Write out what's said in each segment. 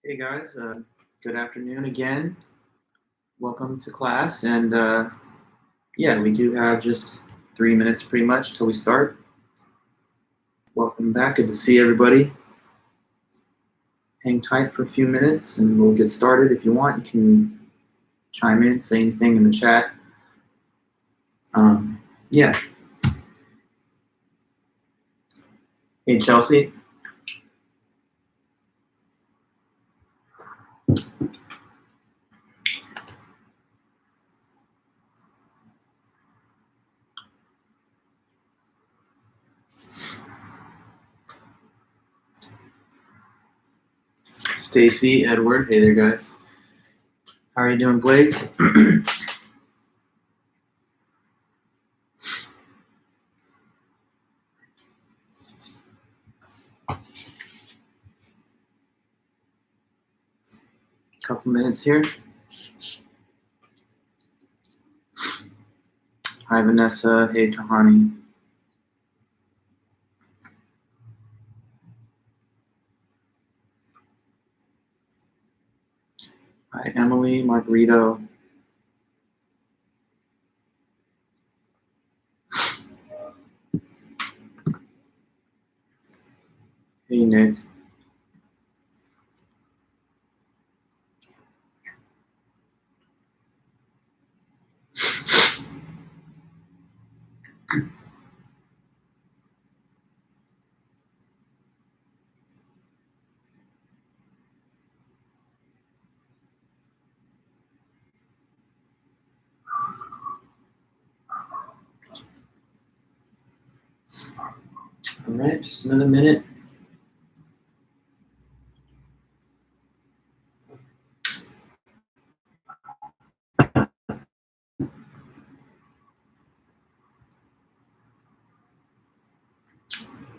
Hey guys, good afternoon again. Welcome to class, and yeah, we do have just 3 minutes pretty much till we start. Welcome back, good to see everybody. Hang tight for a few minutes and we'll get started. If you want, you can chime in, say anything in the chat. Yeah. Hey Chelsea. Stacy, Edward, hey there guys. How are you doing, Blake? Couple minutes here. Hi Vanessa, hey Tahani. Hi Emily, Margarito. Hey Nick. All right, just another minute.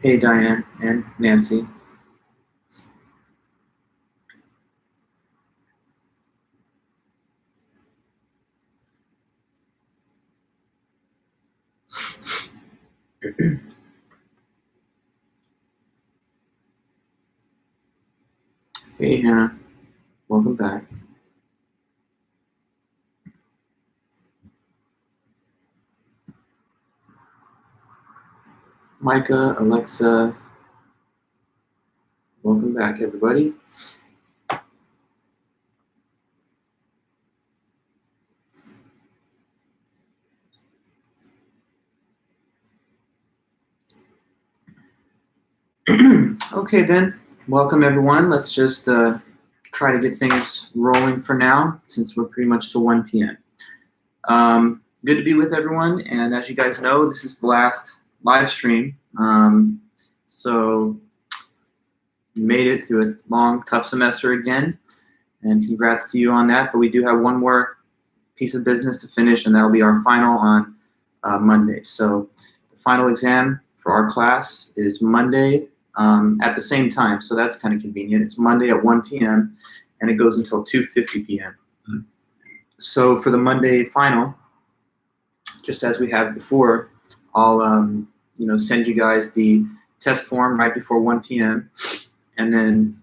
Hey Diane and Nancy. Hey Hannah, welcome back. Micah, Alexa, welcome back everybody. Okay then, welcome everyone. Let's just try to get things rolling for now since we're pretty much till 1 p.m. Good to be with everyone, and as you guys know, this is the last live stream. So you made it through a long, tough semester again, and congrats to you on that. But we do have one more piece of business to finish, and that'll be our final on Monday. So the final exam for our class is Monday at the same time, so that's kind of convenient. It's Monday at 1 p.m. and it goes until 2:50 p.m. So for the Monday final, just as we have before, I'll send you guys the test form right before 1 p.m. and then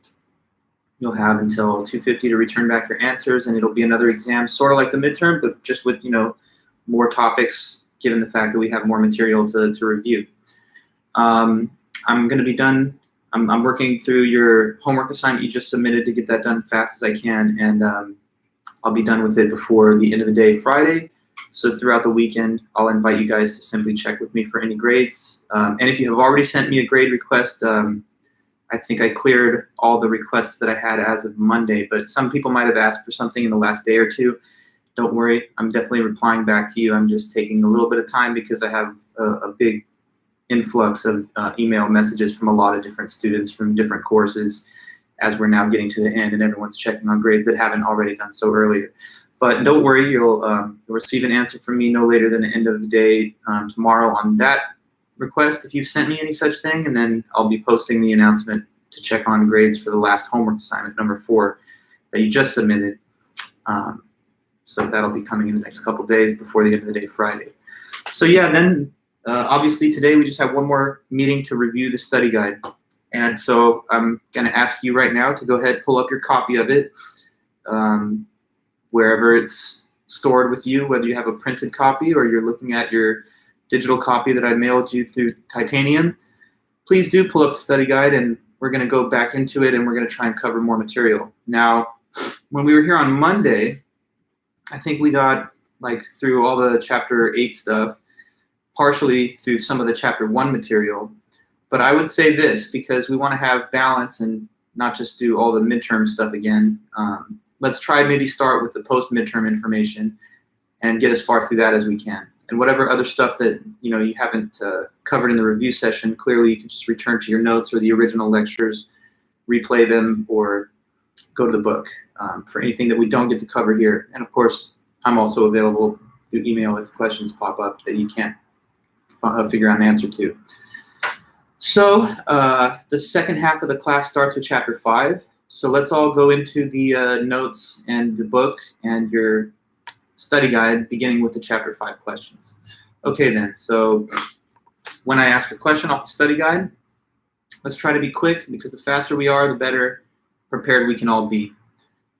you'll have until 2:50 to return back your answers, and it'll be another exam, sort of like the midterm, but just with more topics, given the fact that we have more material to review. I'm going to be done. I'm working through your homework assignment you just submitted to get that done as fast as I can, and I'll be done with it before the end of the day Friday. So throughout the weekend, I'll invite you guys to simply check with me for any grades. And if you have already sent me a grade request, I think I cleared all the requests that I had as of Monday, but some people might have asked for something in the last day or two. Don't worry, I'm definitely replying back to you. I'm just taking a little bit of time because I have a big influx of email messages from a lot of different students from different courses as we're now getting to the end and everyone's checking on grades that haven't already done so earlier. But don't worry, you'll receive an answer from me no later than the end of the day tomorrow on that request if you've sent me any such thing, and then I'll be posting the announcement to check on grades for the last homework assignment, number 4, that you just submitted. So that'll be coming in the next couple days before the end of the day Friday. So yeah, then obviously today we just have one more meeting to review the study guide. And so I'm going to ask you right now to go ahead, pull up your copy of it, wherever it's stored with you, whether you have a printed copy or you're looking at your digital copy that I mailed you through Titanium. Please do pull up the study guide, and we're going to go back into it, and we're going to try and cover more material. Now, when we were here on Monday, I think we got through all the chapter 8 stuff, partially through some of the chapter 1 material. But I would say this, because we want to have balance and not just do all the midterm stuff again. Let's try maybe start with the post-midterm information and get as far through that as we can. And whatever other stuff that you haven't covered in the review session, clearly you can just return to your notes or the original lectures, replay them, or go to the book for anything that we don't get to cover here. And of course, I'm also available through email if questions pop up that you can't figure out an answer to. So the second half of the class starts with chapter 5. So let's all go into the notes and the book and your study guide, beginning with the chapter 5 questions. Okay then, so when I ask a question off the study guide, let's try to be quick, because the faster we are, the better prepared we can all be.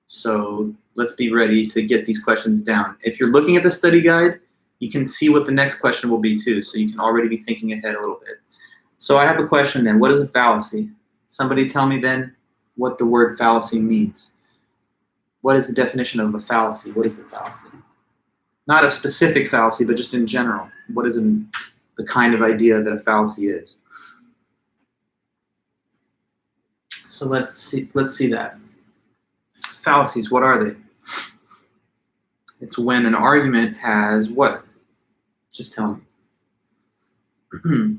So let's be ready to get these questions down. If you're looking at the study guide, you can see what the next question will be too, so you can already be thinking ahead a little bit. So I have a question then. What is a fallacy? Somebody tell me then what the word fallacy means. What is the definition of a fallacy? What is a fallacy? Not a specific fallacy, but just in general. What is the kind of idea that a fallacy is? So let's see that. Fallacies, what are they? It's when an argument has what? Just tell me.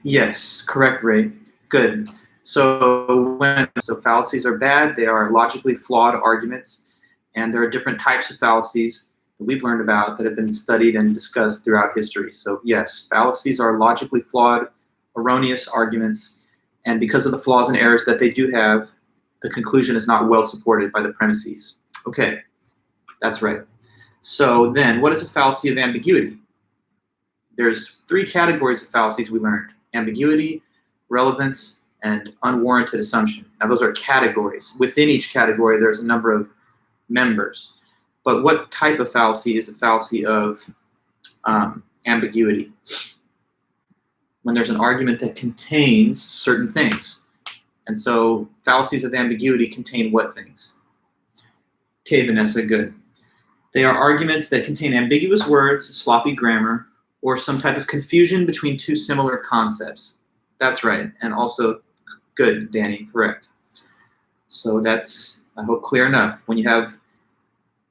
Yes, correct, Ray. Good. So fallacies are bad. They are logically flawed arguments, and there are different types of fallacies that we've learned about that have been studied and discussed throughout history. So yes, fallacies are logically flawed, erroneous arguments, and because of the flaws and errors that they do have, the conclusion is not well supported by the premises. Okay, that's right. So then, what is a fallacy of ambiguity? There's 3 categories of fallacies we learned: ambiguity, relevance, and unwarranted assumption. Now those are categories. Within each category there's a number of members. But what type of fallacy is a fallacy of ambiguity? When there's an argument that contains certain things. And so fallacies of ambiguity contain what things? Okay, Vanessa, good. They are arguments that contain ambiguous words, sloppy grammar, or some type of confusion between 2 similar concepts. That's right, and also good, Danny, correct. So that's, I hope, clear enough. When you have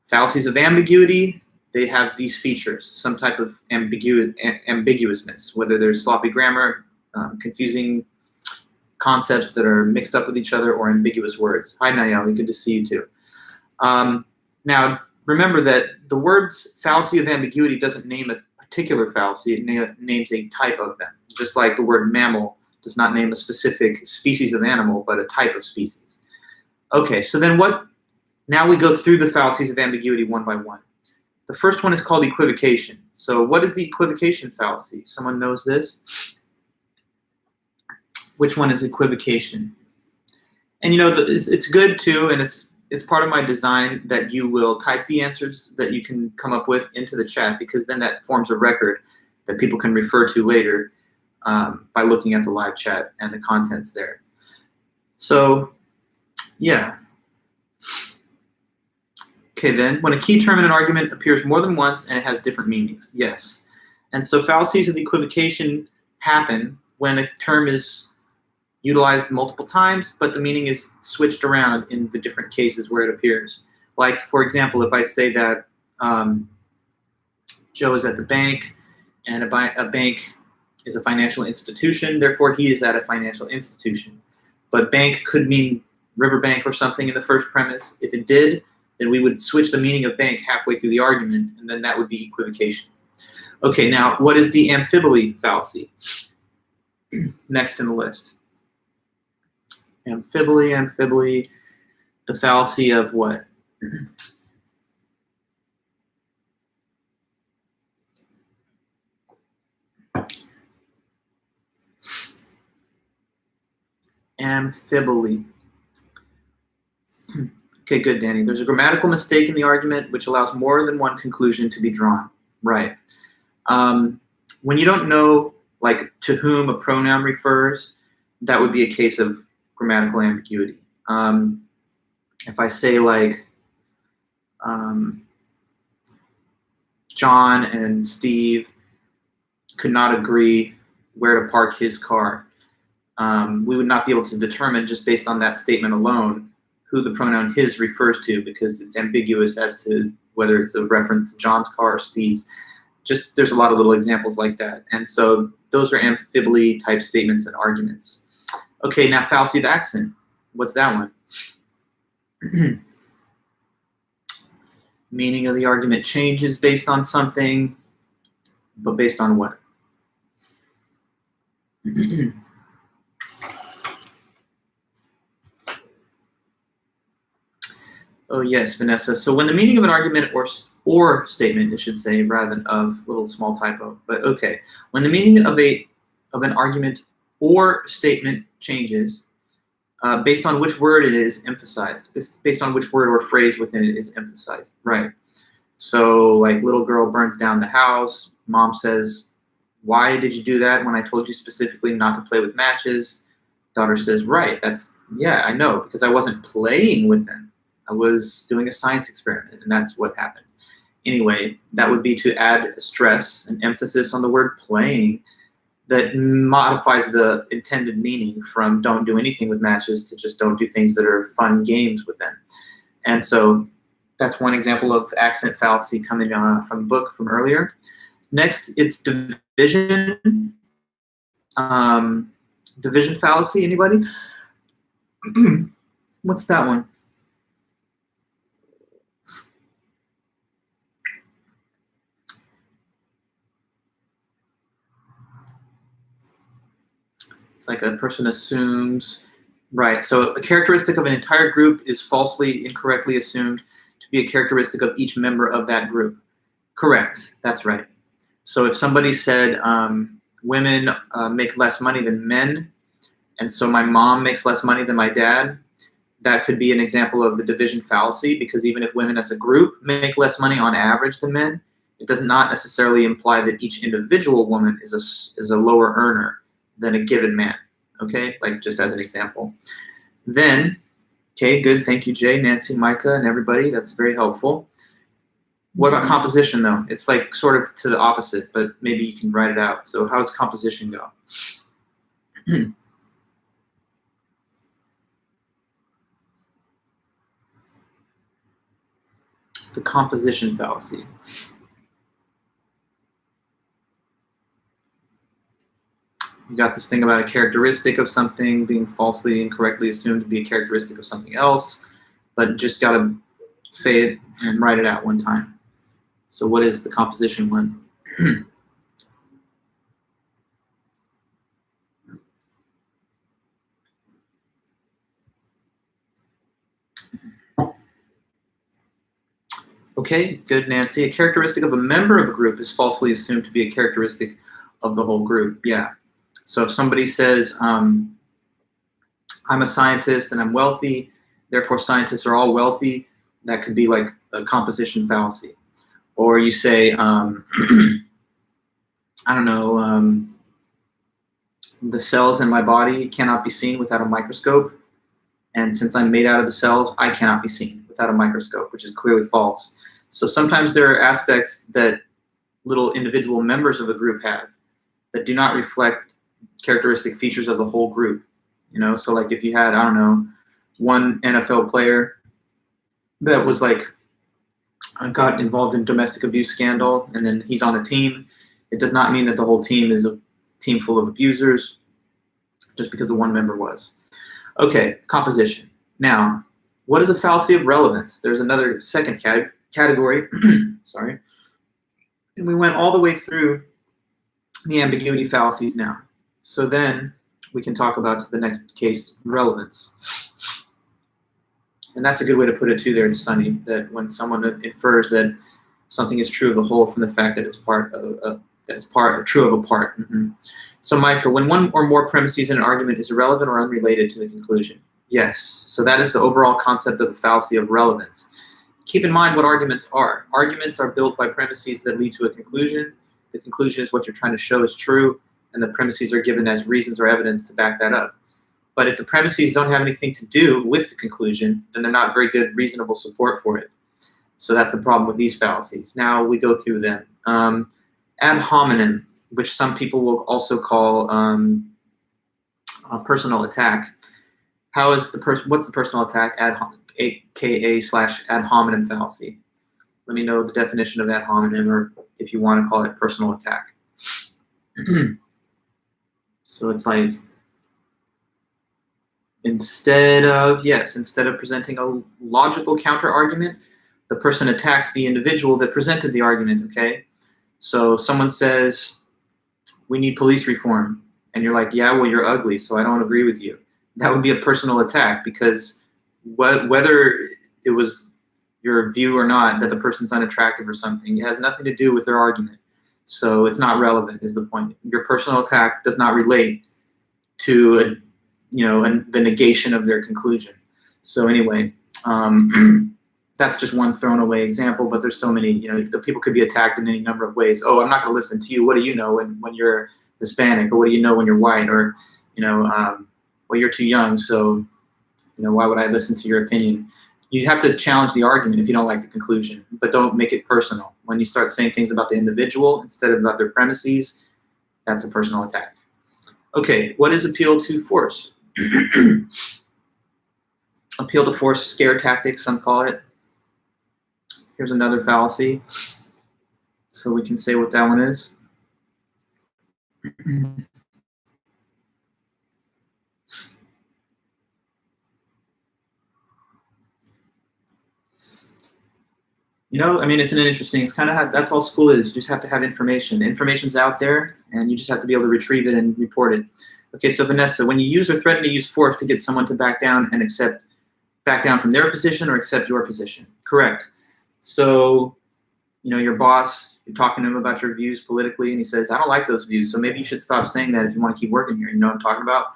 fallacies of ambiguity, they have these features, some type of ambiguousness, whether there's sloppy grammar, confusing concepts that are mixed up with each other, or ambiguous words. Hi, Nayeli, good to see you too. Now, remember that the words fallacy of ambiguity doesn't name a particular fallacy, it names a type of them. Just like the word mammal does not name a specific species of animal, but a type of species. Okay, so then now we go through the fallacies of ambiguity one by one. The first one is called equivocation. So what is the equivocation fallacy? Someone knows this? Which one is equivocation? And it's good too, and it's part of my design that you will type the answers that you can come up with into the chat, because then that forms a record that people can refer to later by looking at the live chat and the contents there. So, yeah. Okay, then, when a key term in an argument appears more than once and it has different meanings, yes. And so fallacies of equivocation happen when a term is utilized multiple times, but the meaning is switched around in the different cases where it appears. Like, for example, if I say that Joe is at the bank, and a bank is a financial institution, therefore he is at a financial institution. But bank could mean riverbank or something in the first premise. If it did, then we would switch the meaning of bank halfway through the argument, and then that would be equivocation. Okay, now what is the amphiboly fallacy? Next in the list. Amphiboly, the fallacy of what? amphibly. Okay, good, Danny. There's a grammatical mistake in the argument which allows more than one conclusion to be drawn. Right. When you don't know, like, to whom a pronoun refers, that would be a case of grammatical ambiguity. If I say, like, John and Steve could not agree where to park his car, we would not be able to determine just based on that statement alone who the pronoun his refers to, because it's ambiguous as to whether it's a reference to John's car or Steve's. Just there's a lot of little examples like that. And so those are amphibly type statements and arguments. Okay, now fallacy of accent. What's that one? Meaning of the argument changes based on something, but based on what? Oh yes, Vanessa. So when the meaning of an argument or statement, it should say, rather than of, little small typo, but okay. When the meaning of an argument or statement changes, based on which word it is emphasized, based on which word or phrase within it is emphasized, right? So like, little girl burns down the house, mom says, why did you do that when I told you specifically not to play with matches? Daughter says, right, yeah, I know, because I wasn't playing with them. I was doing a science experiment, and that's what happened. Anyway, that would be to add stress and emphasis on the word playing that modifies the intended meaning from don't do anything with matches to just don't do things that are fun games with them. And so that's one example of accent fallacy coming from the book from earlier. Next, it's division. Division fallacy, anybody? What's that one? It's like a person assumes, right? So a characteristic of an entire group is falsely, incorrectly assumed to be a characteristic of each member of that group. Correct, that's right. So if somebody said women make less money than men, and so my mom makes less money than my dad, that could be an example of the division fallacy, because even if women as a group make less money on average than men, it does not necessarily imply that each individual woman is a lower earner than a given man, okay? Like, just as an example. Then, okay, good, thank you, Jay, Nancy, Micah, and everybody. That's very helpful. What about composition, though? It's like sort of to the opposite, but maybe you can write it out. So how does composition go? The composition fallacy. You got this thing about a characteristic of something being falsely, incorrectly assumed to be a characteristic of something else, but just got to say it and write it out one time. So what is the composition one? Okay, good, Nancy. A characteristic of a member of a group is falsely assumed to be a characteristic of the whole group. Yeah. So if somebody says, I'm a scientist and I'm wealthy, therefore scientists are all wealthy, that could be like a composition fallacy. Or you say, I don't know, the cells in my body cannot be seen without a microscope, and since I'm made out of the cells, I cannot be seen without a microscope, which is clearly false. So sometimes there are aspects that little individual members of a group have that do not reflect characteristic features of the whole group. You know, so like if you had, I don't know, one NFL player that was like got involved in domestic abuse scandal, and then he's on a team, it does not mean that the whole team is a team full of abusers just because the one member was. Okay, composition. Now, what is a fallacy of relevance? There's another second category, sorry. And we went all the way through the ambiguity fallacies now. So then we can talk about the next case, relevance. And that's a good way to put it too there, Sunny, that when someone infers that something is true of the whole from the fact that it's part of That's true of a part. So Micah, when one or more premises in an argument is irrelevant or unrelated to the conclusion. Yes, so that is the overall concept of the fallacy of relevance. Keep in mind what arguments are. Arguments are built by premises that lead to a conclusion. The conclusion is what you're trying to show is true, and the premises are given as reasons or evidence to back that up. But if the premises don't have anything to do with the conclusion, then they're not very good reasonable support for it. So that's the problem with these fallacies. Now we go through them. Ad hominem, which some people will also call a personal attack. What's the personal attack? AKA/ad hominem fallacy. Let me know the definition of ad hominem, or if you want to call it personal attack. So it's like, instead of presenting a logical counter argument, the person attacks the individual that presented the argument, okay? So someone says, we need police reform. And you're like, yeah, well, you're ugly, so I don't agree with you. That would be a personal attack, because whether it was your view or not that the person's unattractive or something, it has nothing to do with their argument. So it's not relevant, is the point. Your personal attack does not relate to the negation of their conclusion. So anyway, that's just one thrown away example, but there's so many, the people could be attacked in any number of ways. Oh, I'm not going to listen to you. What do you know when you're Hispanic? Or what do you know when you're white? Or, well, you're too young, so, why would I listen to your opinion? You have to challenge the argument if you don't like the conclusion, but don't make it personal. When you start saying things about the individual instead of about their premises, that's a personal attack. Okay, what is appeal to force? Appeal to force, scare tactics, some call it. Here's another fallacy, so we can say what that one is. It's kind of that's all school is. You just have to have information. Information's out there, and you just have to be able to retrieve it and report it. Okay, so Vanessa, when you use or threaten to use force to get someone to back down from their position or accept your position. Correct. So, your boss, you're talking to him about your views politically, and he says, I don't like those views, so maybe you should stop saying that if you want to keep working here. You know what I'm talking about?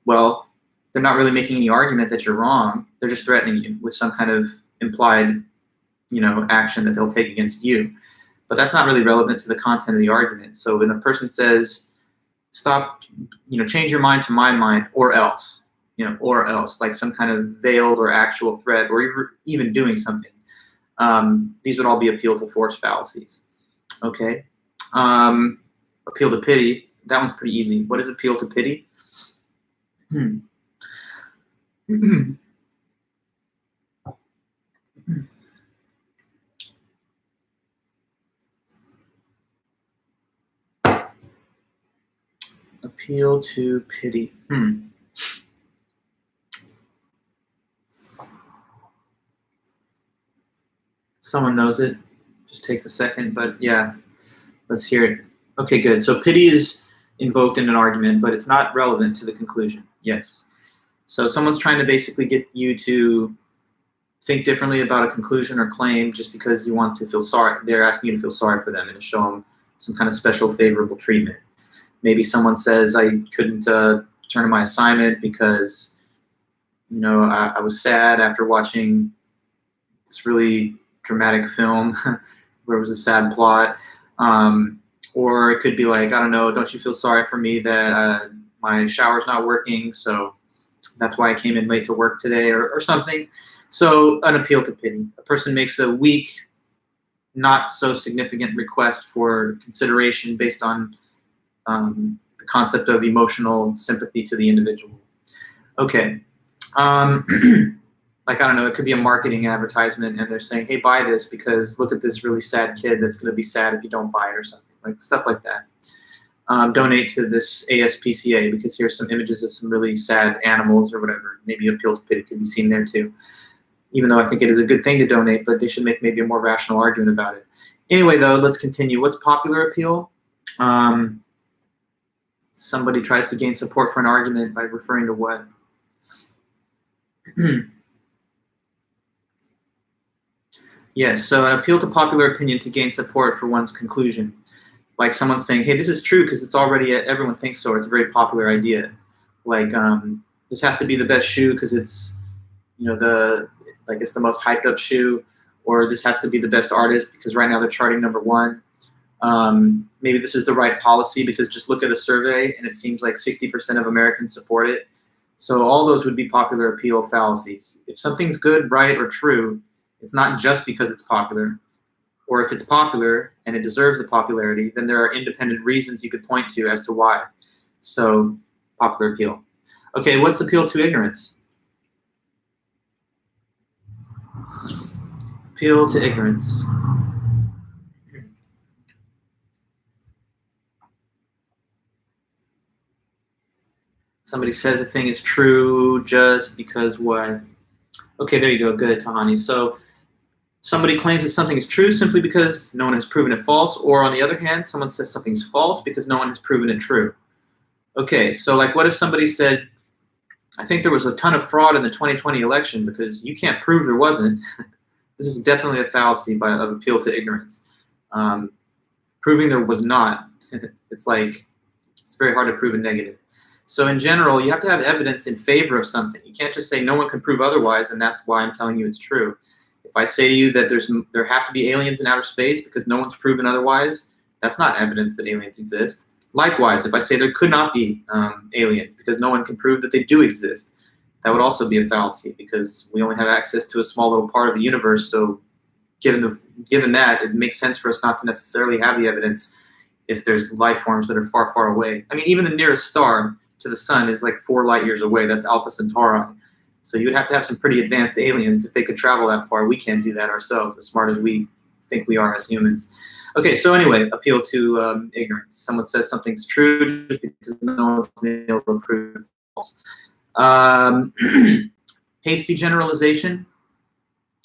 Well, they're not really making any argument that you're wrong. They're just threatening you with some kind of implied action that they'll take against you. But that's not really relevant to the content of the argument. So when a person says, stop, change your mind to my mind, or else, like some kind of veiled or actual threat, or even doing something. These would all be appeal to force fallacies. Okay. Appeal to pity. That one's pretty easy. What is appeal to pity? Appeal to pity. Someone knows it. Just takes a second, but yeah, let's hear it. Okay, good. So pity is invoked in an argument, but it's not relevant to the conclusion. Yes. So someone's trying to basically get you to think differently about a conclusion or claim just because you want to feel sorry. They're asking you to feel sorry for them and to show them some kind of special favorable treatment. Maybe someone says, I couldn't turn in my assignment because, I was sad after watching this really dramatic film where it was a sad plot. Or it could be like, I don't know, don't you feel sorry for me that my shower's not working, so that's why I came in late to work today, or something. So an appeal to pity. A person makes a weak, not so significant request for consideration based on the concept of emotional sympathy to the individual. Okay. Like, I don't know, it could be a marketing advertisement and they're saying, hey, buy this because look at this really sad kid that's going to be sad if you don't buy it, or something, like stuff like that. Donate to this ASPCA because here's some images of some really sad animals or whatever. Maybe appeal to pity could be seen there too. Even though I think it is a good thing to donate, but they should make maybe a more rational argument about it. Anyway, though, let's continue. What's popular appeal? Somebody tries to gain support for an argument by referring to what? Yes, so an appeal to popular opinion to gain support for one's conclusion. like someone saying, hey, this is true because it's already, everyone thinks so, or it's a very popular idea. Like, this has to be the best shoe because it's, it's the most hyped up shoe, or this has to be the best artist because right now they're charting #1. Maybe this is the right policy because just look at a survey and it seems like 60% of Americans support it. So all those would be popular appeal fallacies. If something's good, right, or true, it's not just because it's popular. Or if it's popular and it deserves the popularity, then there are independent reasons you could point to as to why. So popular appeal. Okay, what's appeal to ignorance? Appeal to ignorance. Somebody says a thing is true just because what? Okay, there you go. Good, Tahani. So somebody claims that something is true simply because no one has proven it false, or on the other hand, someone says something's false because no one has proven it true. Okay, so like what if somebody said, I think there was a ton of fraud in the 2020 election because you can't prove there wasn't. This is definitely a fallacy of appeal to ignorance. Proving there was not, it's very hard to prove a negative. So in general, you have to have evidence in favor of something. You can't just say no one can prove otherwise, and that's why I'm telling you it's true. If I say to you that there have to be aliens in outer space because no one's proven otherwise, that's not evidence that aliens exist. Likewise, if I say there could not be aliens because no one can prove that they do exist, that would also be a fallacy because we only have access to a small little part of the universe. So given that, it makes sense for us not to necessarily have the evidence if there's life forms that are far, far away. I mean, even the nearest star to the sun is like 4 light years away. That's Alpha Centauri. So you would have to have some pretty advanced aliens if they could travel that far. We can't do that ourselves, as smart as we think we are as humans. Okay, so anyway, appeal to ignorance. Someone says something's true just because no one's been able to prove it false. Hasty generalization.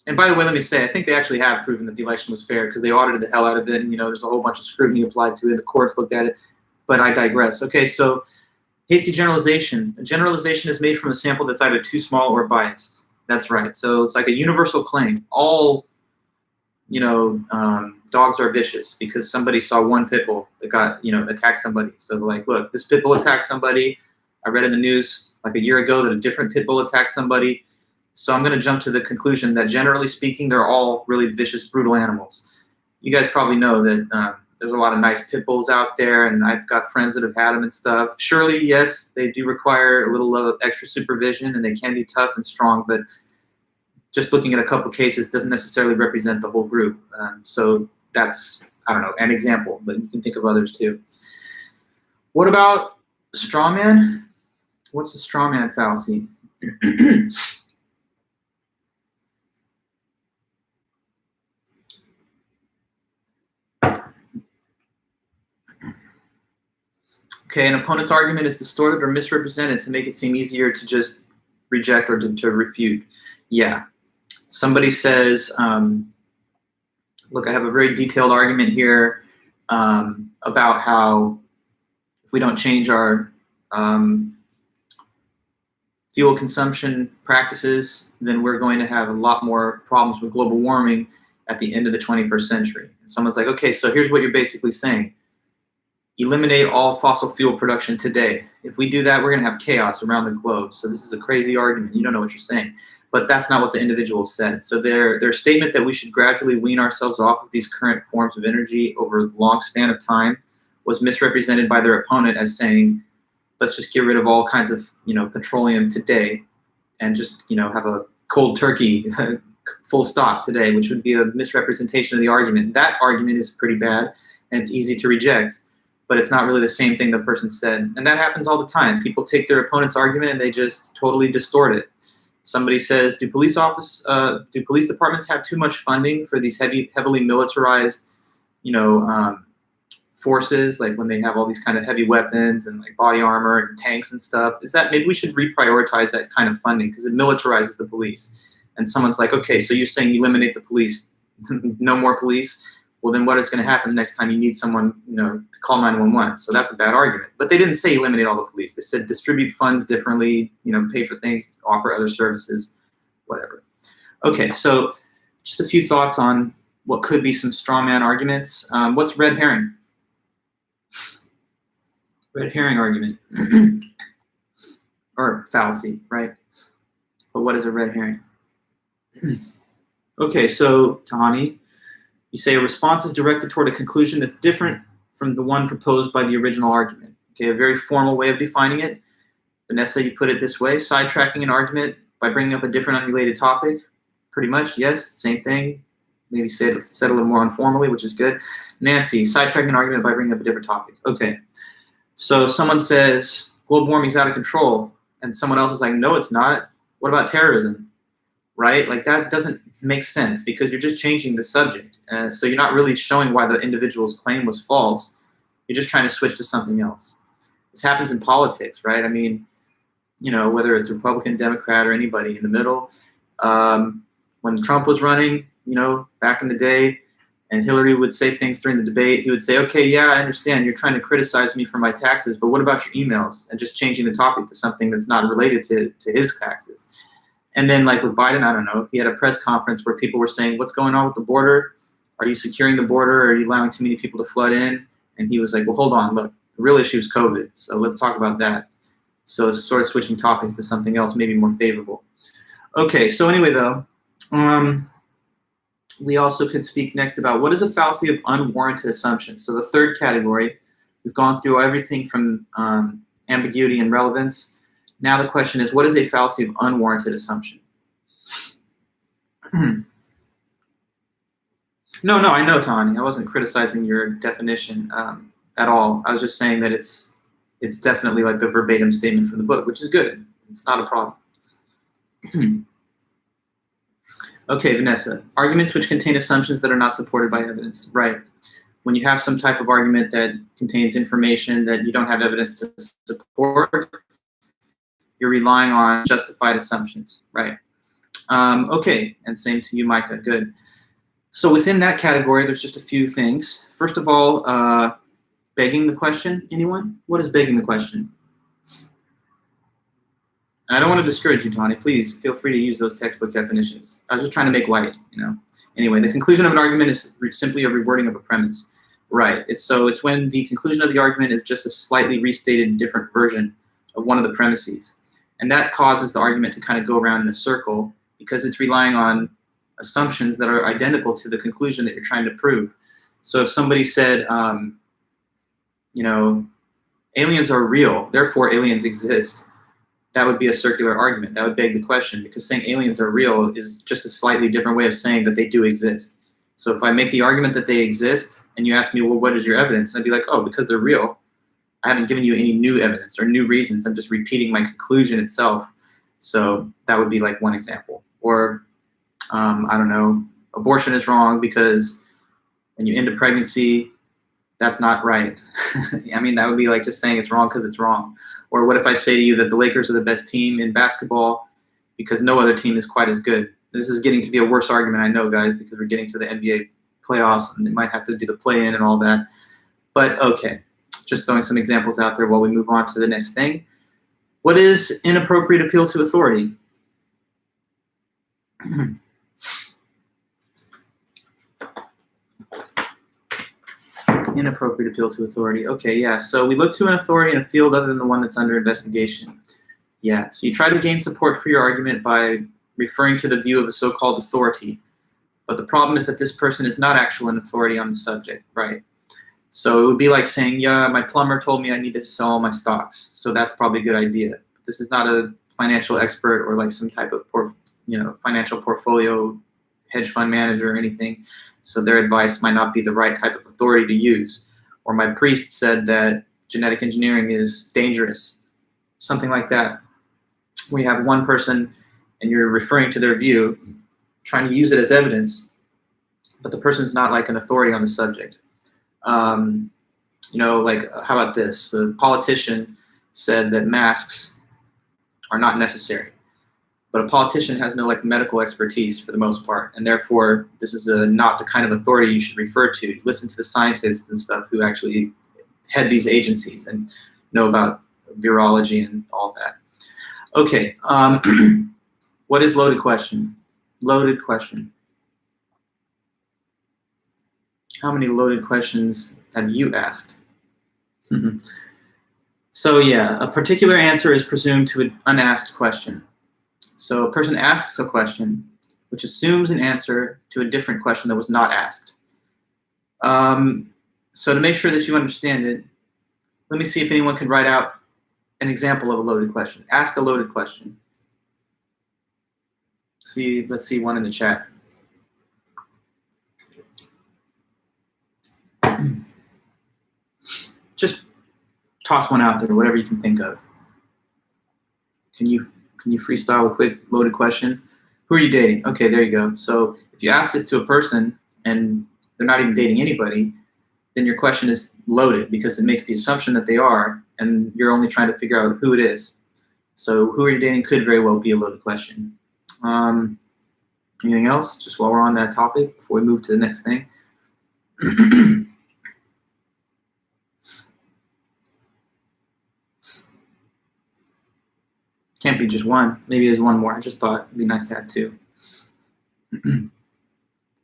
And by the way, let me say, I think they actually have proven that the election was fair because they audited the hell out of it. And, there's a whole bunch of scrutiny applied to it. The courts looked at it, but I digress. Okay, so hasty generalization. A generalization is made from a sample that's either too small or biased. That's right. So it's like a universal claim. All, dogs are vicious because somebody saw one pit bull that got, attacked somebody. So they're like, look, this pit bull attacked somebody. I read in the news like a year ago that a different pit bull attacked somebody. So I'm going to jump to the conclusion that generally speaking, they're all really vicious, brutal animals. You guys probably know that there's a lot of nice pit bulls out there, and I've got friends that have had them and stuff. Surely, yes, they do require a little extra supervision, and they can be tough and strong, but just looking at a couple cases doesn't necessarily represent the whole group. So that's, I don't know, an example, but you can think of others too. What about straw man? What's the straw man fallacy? Okay, an opponent's argument is distorted or misrepresented to make it seem easier to just reject or to refute. Yeah. Somebody says, look, I have a very detailed argument here about how if we don't change our fuel consumption practices, then we're going to have a lot more problems with global warming at the end of the 21st century. And someone's like, okay, so here's what you're basically saying. Eliminate all fossil fuel production today. If we do that, we're going to have chaos around the globe. So this is a crazy argument. You don't know what you're saying. But that's not what the individual said. So their statement that we should gradually wean ourselves off of these current forms of energy over a long span of time was misrepresented by their opponent as saying, let's just get rid of all kinds of petroleum today and just have a cold turkey full stop today, which would be a misrepresentation of the argument. That argument is pretty bad and it's easy to reject, but it's not really the same thing the person said. And that happens all the time. People take their opponent's argument and they just totally distort it. Somebody says, do police departments have too much funding for these heavily militarized, forces, like when they have all these kind of heavy weapons and like body armor and tanks and stuff? Is that maybe we should reprioritize that kind of funding because it militarizes the police? And someone's like, okay, so you're saying eliminate the police, no more police? Well, then what is going to happen next time you need someone, to call 911? So that's a bad argument. But they didn't say eliminate all the police. They said distribute funds differently, pay for things, offer other services, whatever. Okay, so just a few thoughts on what could be some straw man arguments. What's red herring? Red herring argument. Or fallacy, right? But what is a red herring? Okay, so Tahani, you say a response is directed toward a conclusion that's different from the one proposed by the original argument. Okay, a very formal way of defining it. Vanessa, you put it this way: sidetracking an argument by bringing up a different unrelated topic. Pretty much, yes, same thing. Maybe said a little more informally, which is good. Nancy, sidetracking an argument by bringing up a different topic. Okay, so someone says global warming's out of control, and someone else is like, no, it's not. What about terrorism? Right? Like that doesn't make sense because you're just changing the subject. So you're not really showing why the individual's claim was false. You're just trying to switch to something else. This happens in politics, right? I mean, you know, whether it's Republican, Democrat, or anybody in the middle. When Trump was running, you know, back in the day, and Hillary would say things during the debate, he would say, okay, yeah, I understand. You're trying to criticize me for my taxes, but what about your emails? And just changing the topic to something that's not related to his taxes. And then like with Biden, I don't know, he had a press conference where people were saying, what's going on with the border? Are you securing the border? Are you allowing too many people to flood in? And he was like, well, hold on, look, the real issue is COVID. So let's talk about that. So it's sort of switching topics to something else, maybe more favorable. Okay, so anyway, though, we also could speak next about what is a fallacy of unwarranted assumptions. So the third category, we've gone through everything from ambiguity and relevance. Now the question is, what is a fallacy of unwarranted assumption? No, I know, Tani. I wasn't criticizing your definition at all. I was just saying that it's definitely like the verbatim statement from the book, which is good. It's not a problem. Okay, Vanessa. Arguments which contain assumptions that are not supported by evidence. Right. When you have some type of argument that contains information that you don't have evidence to support, you're relying on justified assumptions, right? Okay, and same to you, Micah, good. So within that category, there's just a few things. First of all, begging the question, anyone? What is begging the question? And I don't want to discourage you, Tawny. Please feel free to use those textbook definitions. I was just trying to make light, you know. Anyway, the conclusion of an argument is simply a rewording of a premise. Right, it's when the conclusion of the argument is just a slightly restated different version of one of the premises. And that causes the argument to kind of go around in a circle because it's relying on assumptions that are identical to the conclusion that you're trying to prove. So if somebody said, you know, aliens are real, therefore aliens exist, that would be a circular argument. That would beg the question because saying aliens are real is just a slightly different way of saying that they do exist. So if I make the argument that they exist and you ask me, well, what is your evidence? And I'd be like, oh, because they're real. I haven't given you any new evidence or new reasons. I'm just repeating my conclusion itself. So that would be like one example. Or, I don't know, abortion is wrong because when you end a pregnancy, that's not right. I mean, that would be like just saying it's wrong because it's wrong. Or what if I say to you that the Lakers are the best team in basketball because no other team is quite as good? This is getting to be a worse argument, I know, guys, because we're getting to the NBA playoffs and they might have to do the play-in and all that. But okay. Just throwing some examples out there while we move on to the next thing. What is inappropriate appeal to authority? Inappropriate appeal to authority. Okay, yeah. So we look to an authority in a field other than the one that's under investigation. Yeah. So you try to gain support for your argument by referring to the view of a so-called authority. But the problem is that this person is not actually an authority on the subject, right? So it would be like saying, yeah, my plumber told me I need to sell all my stocks. So that's probably a good idea. But this is not a financial expert or like some type of financial portfolio hedge fund manager or anything. So their advice might not be the right type of authority to use. Or my priest said that genetic engineering is dangerous. Something like that. We have one person and you're referring to their view, trying to use it as evidence, but the person's not like an authority on the subject. You know, like, how about this? The politician said that masks are not necessary, but a politician has no like medical expertise for the most part, and therefore this is not the kind of authority you should refer to. Listen to the scientists and stuff who actually head these agencies and know about virology and all that. Okay, what is loaded question? Loaded question. How many loaded questions have you asked? So yeah, a particular answer is presumed to an unasked question. So a person asks a question which assumes an answer to a different question that was not asked. So to make sure that you understand it, let me see if anyone can write out an example of a loaded question. Ask a loaded question. Let's see one in the chat. Just toss one out there, whatever you can think of. Can you freestyle a quick loaded question? Who are you dating? Okay, there you go. So if you ask this to a person and they're not even dating anybody, then your question is loaded because it makes the assumption that they are, and you're only trying to figure out who it is. So who are you dating could very well be a loaded question. Anything else, just while we're on that topic, before we move to the next thing? Can't be just one. Maybe there's one more. I just thought it'd be nice to have two.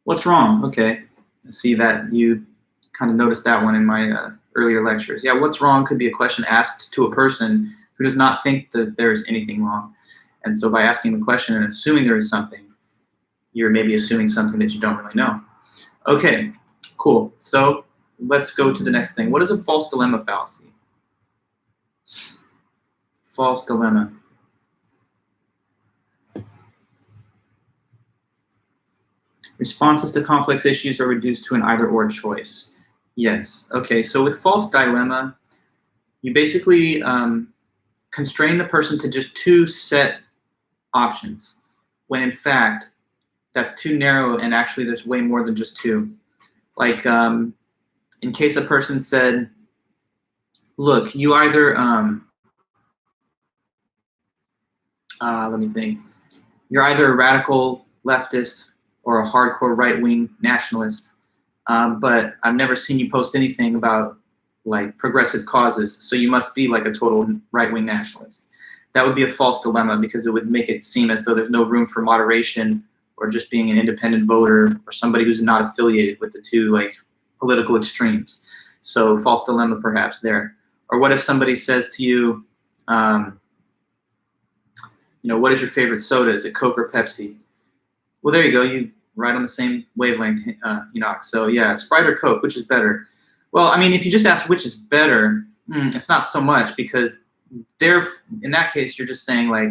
What's wrong? Okay. I see that you kind of noticed that one in my earlier lectures. Yeah, what's wrong could be a question asked to a person who does not think that there is anything wrong. And so by asking the question and assuming there is something, you're maybe assuming something that you don't really know. Okay, cool. So let's go to the next thing. What is a false dilemma fallacy? False dilemma. Responses to complex issues are reduced to an either-or choice. Yes. Okay, so with false dilemma, you basically constrain the person to just two set options, when in fact, that's too narrow and actually there's way more than just two. Like in case a person said, look, you either, let me think, you're either a radical leftist or a hardcore right-wing nationalist, but I've never seen you post anything about like progressive causes, so you must be like a total right-wing nationalist. That would be a false dilemma because it would make it seem as though there's no room for moderation or just being an independent voter or somebody who's not affiliated with the two like political extremes. So false dilemma perhaps there. Or what if somebody says to you, you know, what is your favorite soda? Is it Coke or Pepsi? Well, there you go. You right on the same wavelength, Enoch. So yeah, Sprite or Coke, which is better? Well, I mean, if you just ask which is better, it's not so much because in that case, you're just saying like,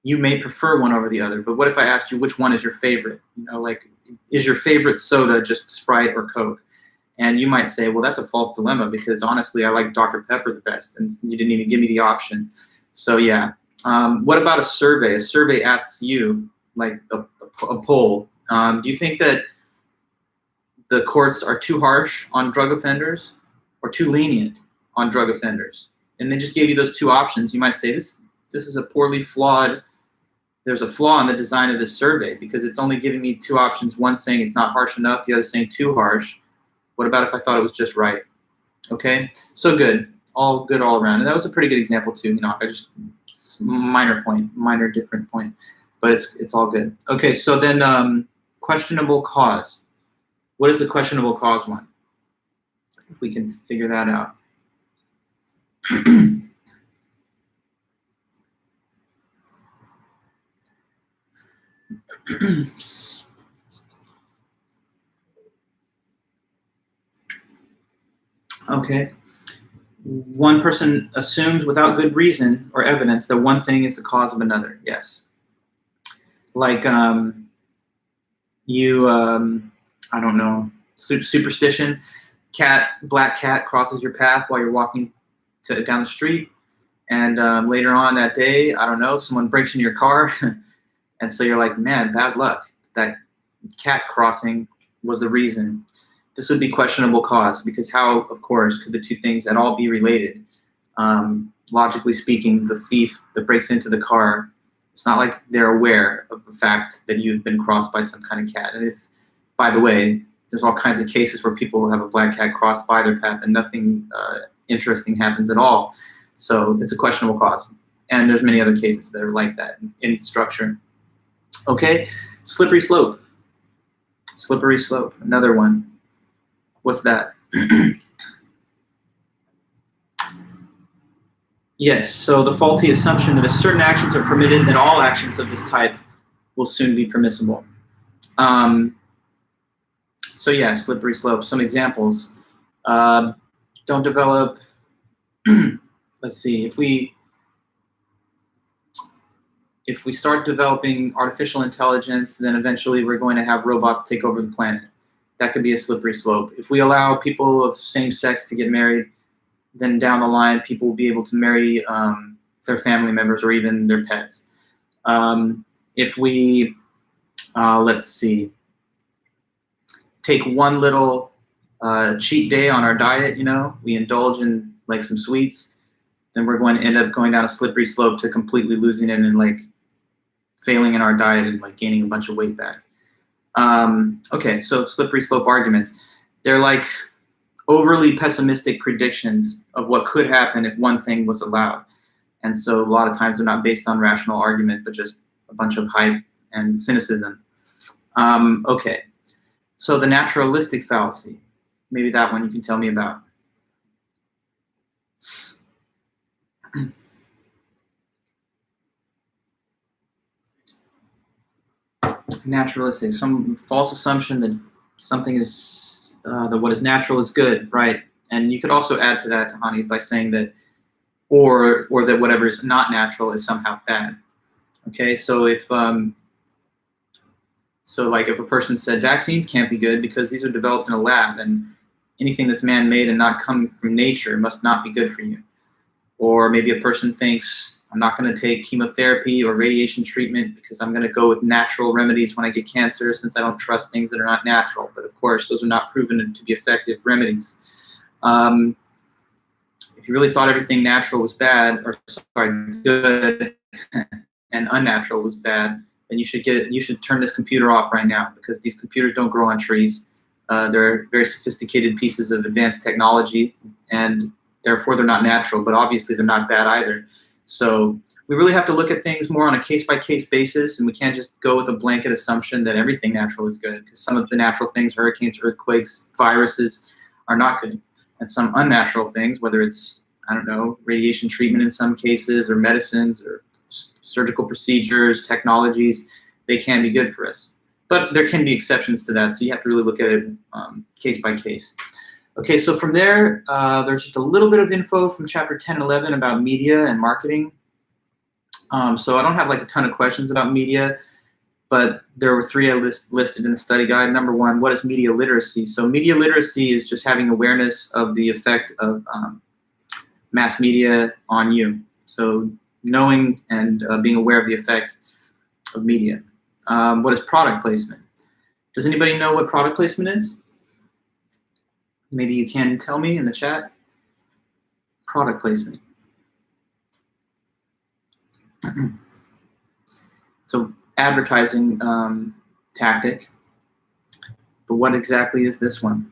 you may prefer one over the other. But what if I asked you which one is your favorite? You know, like, is your favorite soda just Sprite or Coke? And you might say, well, that's a false dilemma because honestly, I like Dr. Pepper the best, and you didn't even give me the option. So yeah. What about a survey? A survey asks you, like a poll. Do you think that the courts are too harsh on drug offenders or too lenient on drug offenders? And they just gave you those two options. You might say this is a poorly flawed. There's a flaw in the design of this survey because it's only giving me two options. One saying it's not harsh enough, the other saying too harsh. What about if I thought it was just right? Okay, so good, all good all around. And that was a pretty good example too. You know, I just minor different point, but it's all good. Okay, so then questionable cause. What is the questionable cause one? If we can figure that out. Okay. One person assumes without good reason or evidence that one thing is the cause of another. Yes. Like I don't know, superstition. Black cat crosses your path while you're walking down the street, and later on that day, I don't know, someone breaks into your car, and so you're like, man, bad luck. That cat crossing was the reason. This would be questionable cause because how, of course, could the two things at all be related? Logically speaking, the thief that breaks into the car, it's not like they're aware of the fact that you've been crossed by some kind of cat. And if, by the way, there's all kinds of cases where people have a black cat crossed by their path and nothing interesting happens at all. So it's a questionable cause. And there's many other cases that are like that in structure. Okay, slippery slope. Slippery slope, another one. What's that? Yes, so the faulty assumption that if certain actions are permitted, then all actions of this type will soon be permissible. So yeah, slippery slope. Some examples. Don't develop, let's see, if we start developing artificial intelligence, then eventually we're going to have robots take over the planet. That could be a slippery slope. If we allow people of same sex to get married, then down the line, people will be able to marry their family members or even their pets. If we, let's see, take one little cheat day on our diet, we indulge in like some sweets, then we're going to end up going down a slippery slope to completely losing it and like failing in our diet and like gaining a bunch of weight back. Okay, so slippery slope arguments. They're like overly pessimistic predictions of what could happen if one thing was allowed. And so a lot of times they're not based on rational argument, but just a bunch of hype and cynicism. Okay, so the naturalistic fallacy. Maybe that one you can tell me about. Naturalistic, some false assumption that something is, that what is natural is good, right? And you could also add to that, Tahani, by saying that, or that whatever is not natural is somehow bad. Okay, so if, like if a person said vaccines can't be good because these are developed in a lab and anything that's man-made and not come from nature must not be good for you. Or maybe a person thinks, I'm not going to take chemotherapy or radiation treatment because I'm going to go with natural remedies when I get cancer since I don't trust things that are not natural. But of course, those are not proven to be effective remedies. If you really thought everything natural was bad, or sorry, good, and unnatural was bad, then you should turn this computer off right now because these computers don't grow on trees. They're very sophisticated pieces of advanced technology, and therefore they're not natural, but obviously they're not bad either. So we really have to look at things more on a case-by-case basis, and we can't just go with a blanket assumption that everything natural is good, because some of the natural things, hurricanes, earthquakes, viruses, are not good. And some unnatural things, whether it's, I don't know, radiation treatment in some cases, or medicines, or surgical procedures, technologies, they can be good for us. But there can be exceptions to that, so you have to really look at it case by case. Okay, so from there, there's just a little bit of info from chapter 10 and 11 about media and marketing. So I don't have like a ton of questions about media, but there were three I listed in the study guide. Number one, what is media literacy? So media literacy is just having awareness of the effect of mass media on you. So knowing and being aware of the effect of media. What is product placement? Does anybody know what product placement is? Maybe you can tell me in the chat. Product placement. So advertising tactic. But what exactly is this one?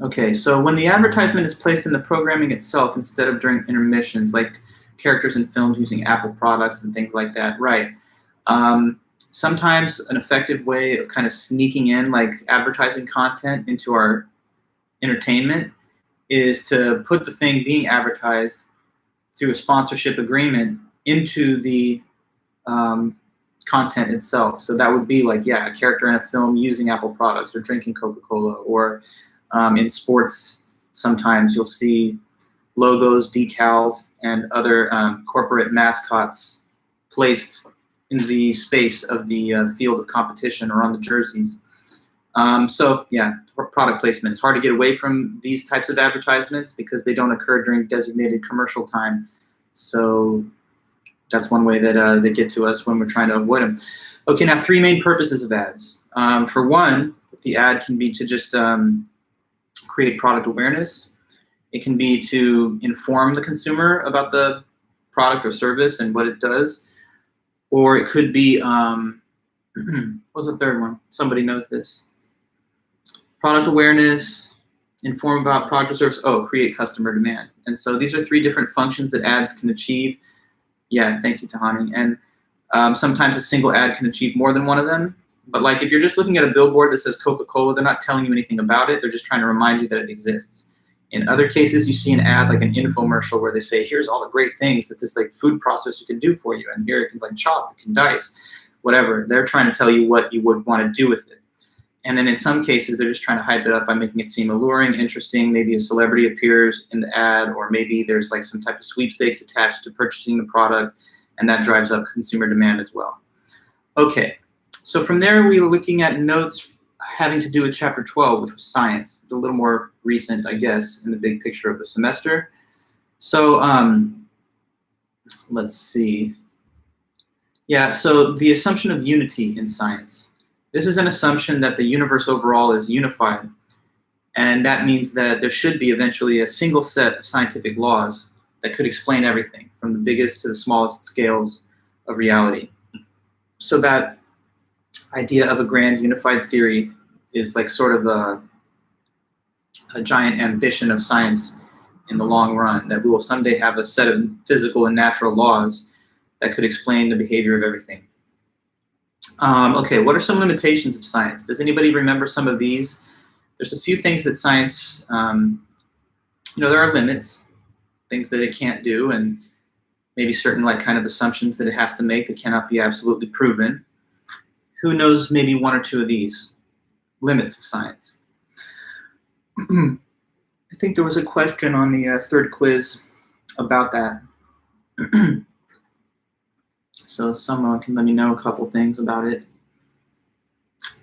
Okay, so when the advertisement is placed in the programming itself instead of during intermissions, like characters in films using Apple products and things like that, right? Sometimes an effective way of kind of sneaking in like advertising content into our entertainment is to put the thing being advertised through a sponsorship agreement into the content itself. So that would be like, yeah, a character in a film using Apple products or drinking Coca-Cola, or in sports, sometimes you'll see logos, decals, and other corporate mascots placed in the space of the field of competition or on the jerseys. So yeah, product placement. It's hard to get away from these types of advertisements because they don't occur during designated commercial time. So that's one way that they get to us when we're trying to avoid them. Okay, now 3 main purposes of ads. For one, the ad can be to just create product awareness. It can be to inform the consumer about the product or service and what it does. Or it could be, what's the third one? Somebody knows this. Product awareness, inform about product or service, create customer demand. And so these are 3 different functions that ads can achieve. Yeah, thank you, Tahani. And sometimes a single ad can achieve more than one of them. But like if you're just looking at a billboard that says Coca-Cola, they're not telling you anything about it. They're just trying to remind you that it exists. In other cases, you see an ad like an infomercial where they say, here's all the great things that this like food processor can do for you, and here it can like chop, it can dice, whatever. They're trying to tell you what you would want to do with it. And then in some cases, they're just trying to hype it up by making it seem alluring, interesting. Maybe a celebrity appears in the ad, or maybe there's like some type of sweepstakes attached to purchasing the product, and that drives up consumer demand as well. Okay, so from there, we were looking at notes having to do with chapter 12, which was science, a little more recent, I guess, in the big picture of the semester. So let's see. Yeah, so the assumption of unity in science. This is an assumption that the universe overall is unified, and that means that there should be eventually a single set of scientific laws that could explain everything, from the biggest to the smallest scales of reality. So that idea of a grand unified theory is like sort of a giant ambition of science in the long run, that we will someday have a set of physical and natural laws that could explain the behavior of everything. Okay, what are some limitations of science? Does anybody remember some of these? There's a few things that science, there are limits, things that it can't do, and maybe certain like kind of assumptions that it has to make that cannot be absolutely proven. Who knows maybe one or two of these limits of science? I think there was a question on the third quiz about that. So someone can let me know a couple things about it.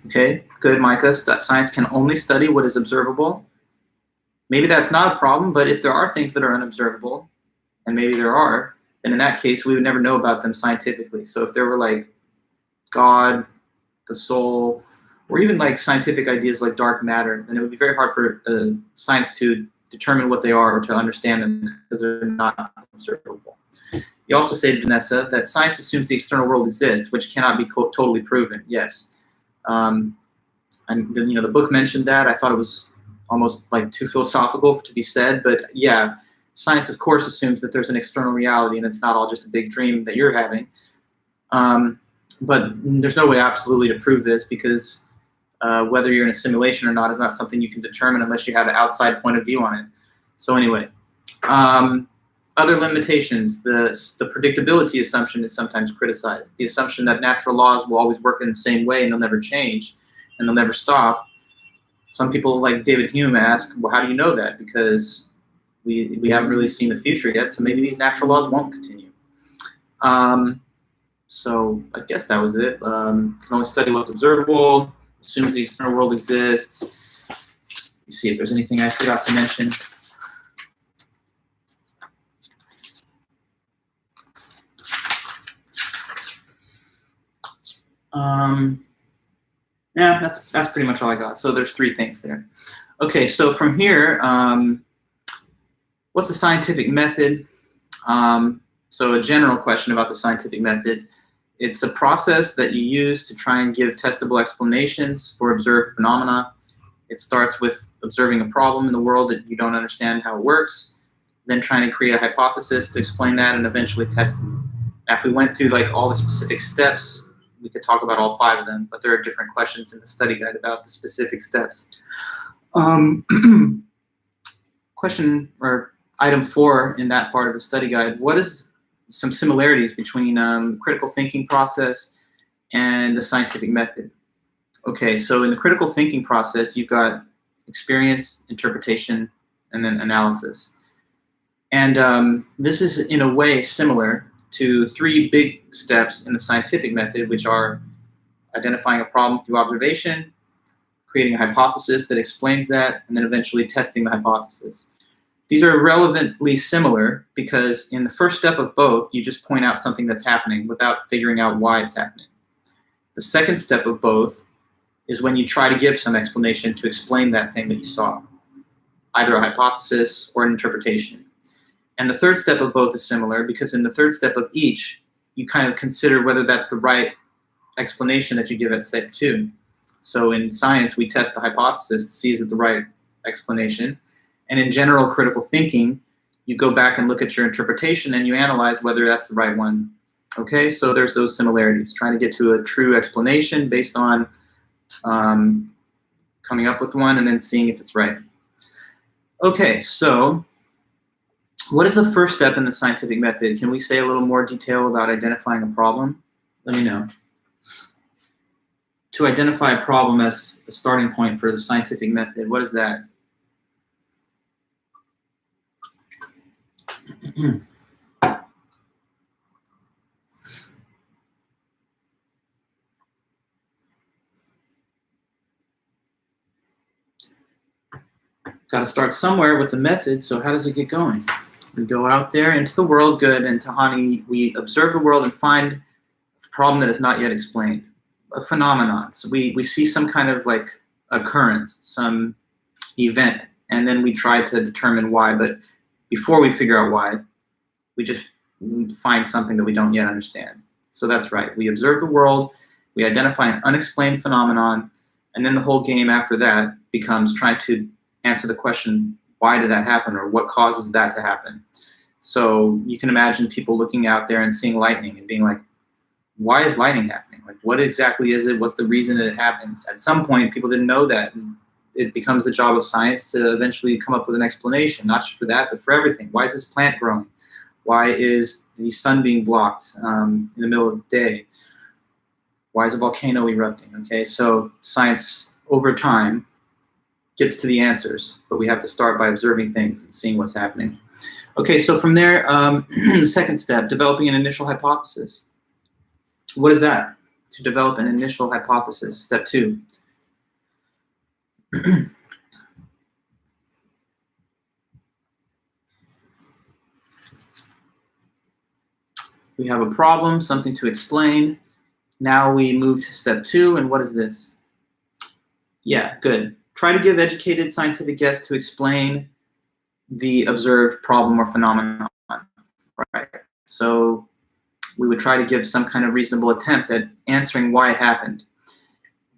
Okay, good, Micah. Science can only study what is observable. Maybe that's not a problem, but if there are things that are unobservable, and maybe there are, then in that case, we would never know about them scientifically. So if there were like God, the soul, or even like scientific ideas like dark matter, then it would be very hard for science to determine what they are or to understand them because they're not observable. You also say, Vanessa, that science assumes the external world exists, which cannot be totally proven. Yes. And the book mentioned that. I thought it was almost like too philosophical to be said, but yeah, science of course assumes that there's an external reality and it's not all just a big dream that you're having. But there's no way absolutely to prove this, because whether you're in a simulation or not is not something you can determine unless you have an outside point of view on it. So anyway, other limitations, the predictability assumption is sometimes criticized. The assumption that natural laws will always work in the same way and they'll never change and they'll never stop. Some people like David Hume ask, well, how do you know that? Because we haven't really seen the future yet, so maybe these natural laws won't continue. So I guess that was it. Can only study what's observable, assumes the external world exists. Let me see if there's anything I forgot to mention. Yeah, that's pretty much all I got. So there's 3 things there. Okay, so from here, what's the scientific method? So a general question about the scientific method. It's a process that you use to try and give testable explanations for observed phenomena. It starts with observing a problem in the world that you don't understand how it works, then trying to create a hypothesis to explain that, and eventually testing it. Now, if we went through like all the specific steps, we could talk about all 5 of them, but there are different questions in the study guide about the specific steps. Question or item 4 in that part of the study guide, what is some similarities between critical thinking process and the scientific method? Okay, so in the critical thinking process, you've got experience, interpretation, and then analysis. And this is in a way similar to 3 big steps in the scientific method, which are identifying a problem through observation, creating a hypothesis that explains that, and then eventually testing the hypothesis. These are relevantly similar because in the first step of both, you just point out something that's happening without figuring out why it's happening. The second step of both is when you try to give some explanation to explain that thing that you saw, either a hypothesis or an interpretation. And the third step of both is similar because in the third step of each, you kind of consider whether that's the right explanation that you give at step 2. So in science, we test the hypothesis to see is it the right explanation. And in general critical thinking, you go back and look at your interpretation and you analyze whether that's the right one. Okay, so there's those similarities, trying to get to a true explanation based on coming up with one and then seeing if it's right. Okay, so what is the first step in the scientific method? Can we say a little more detail about identifying a problem? Let me know. To identify a problem as a starting point for the scientific method, what is that? Got to start somewhere with the method, so how does it get going? We go out there into the world, good, and Tahani, we observe the world and find a problem that is not yet explained, a phenomenon. So we see some kind of like occurrence, some event, and then we try to determine why, but before we figure out why, we just find something that we don't yet understand. So that's right. We observe the world, we identify an unexplained phenomenon, and then the whole game after that becomes trying to answer the question, why did that happen, or what causes that to happen? So you can imagine people looking out there and seeing lightning and being like, why is lightning happening? Like, what exactly is it? What's the reason that it happens? At some point, people didn't know that. And it becomes the job of science to eventually come up with an explanation, not just for that, but for everything. Why is this plant growing? Why is the sun being blocked in the middle of the day? Why is a volcano erupting? Okay, so science over time gets to the answers, but we have to start by observing things and seeing what's happening. Okay, so from there, the second step, developing an initial hypothesis. What is that? To develop an initial hypothesis, step 2. We have a problem, something to explain. Now we move to step 2, and what is this? Yeah, good. Try to give educated scientific guess to explain the observed problem or phenomenon, right? So we would try to give some kind of reasonable attempt at answering why it happened.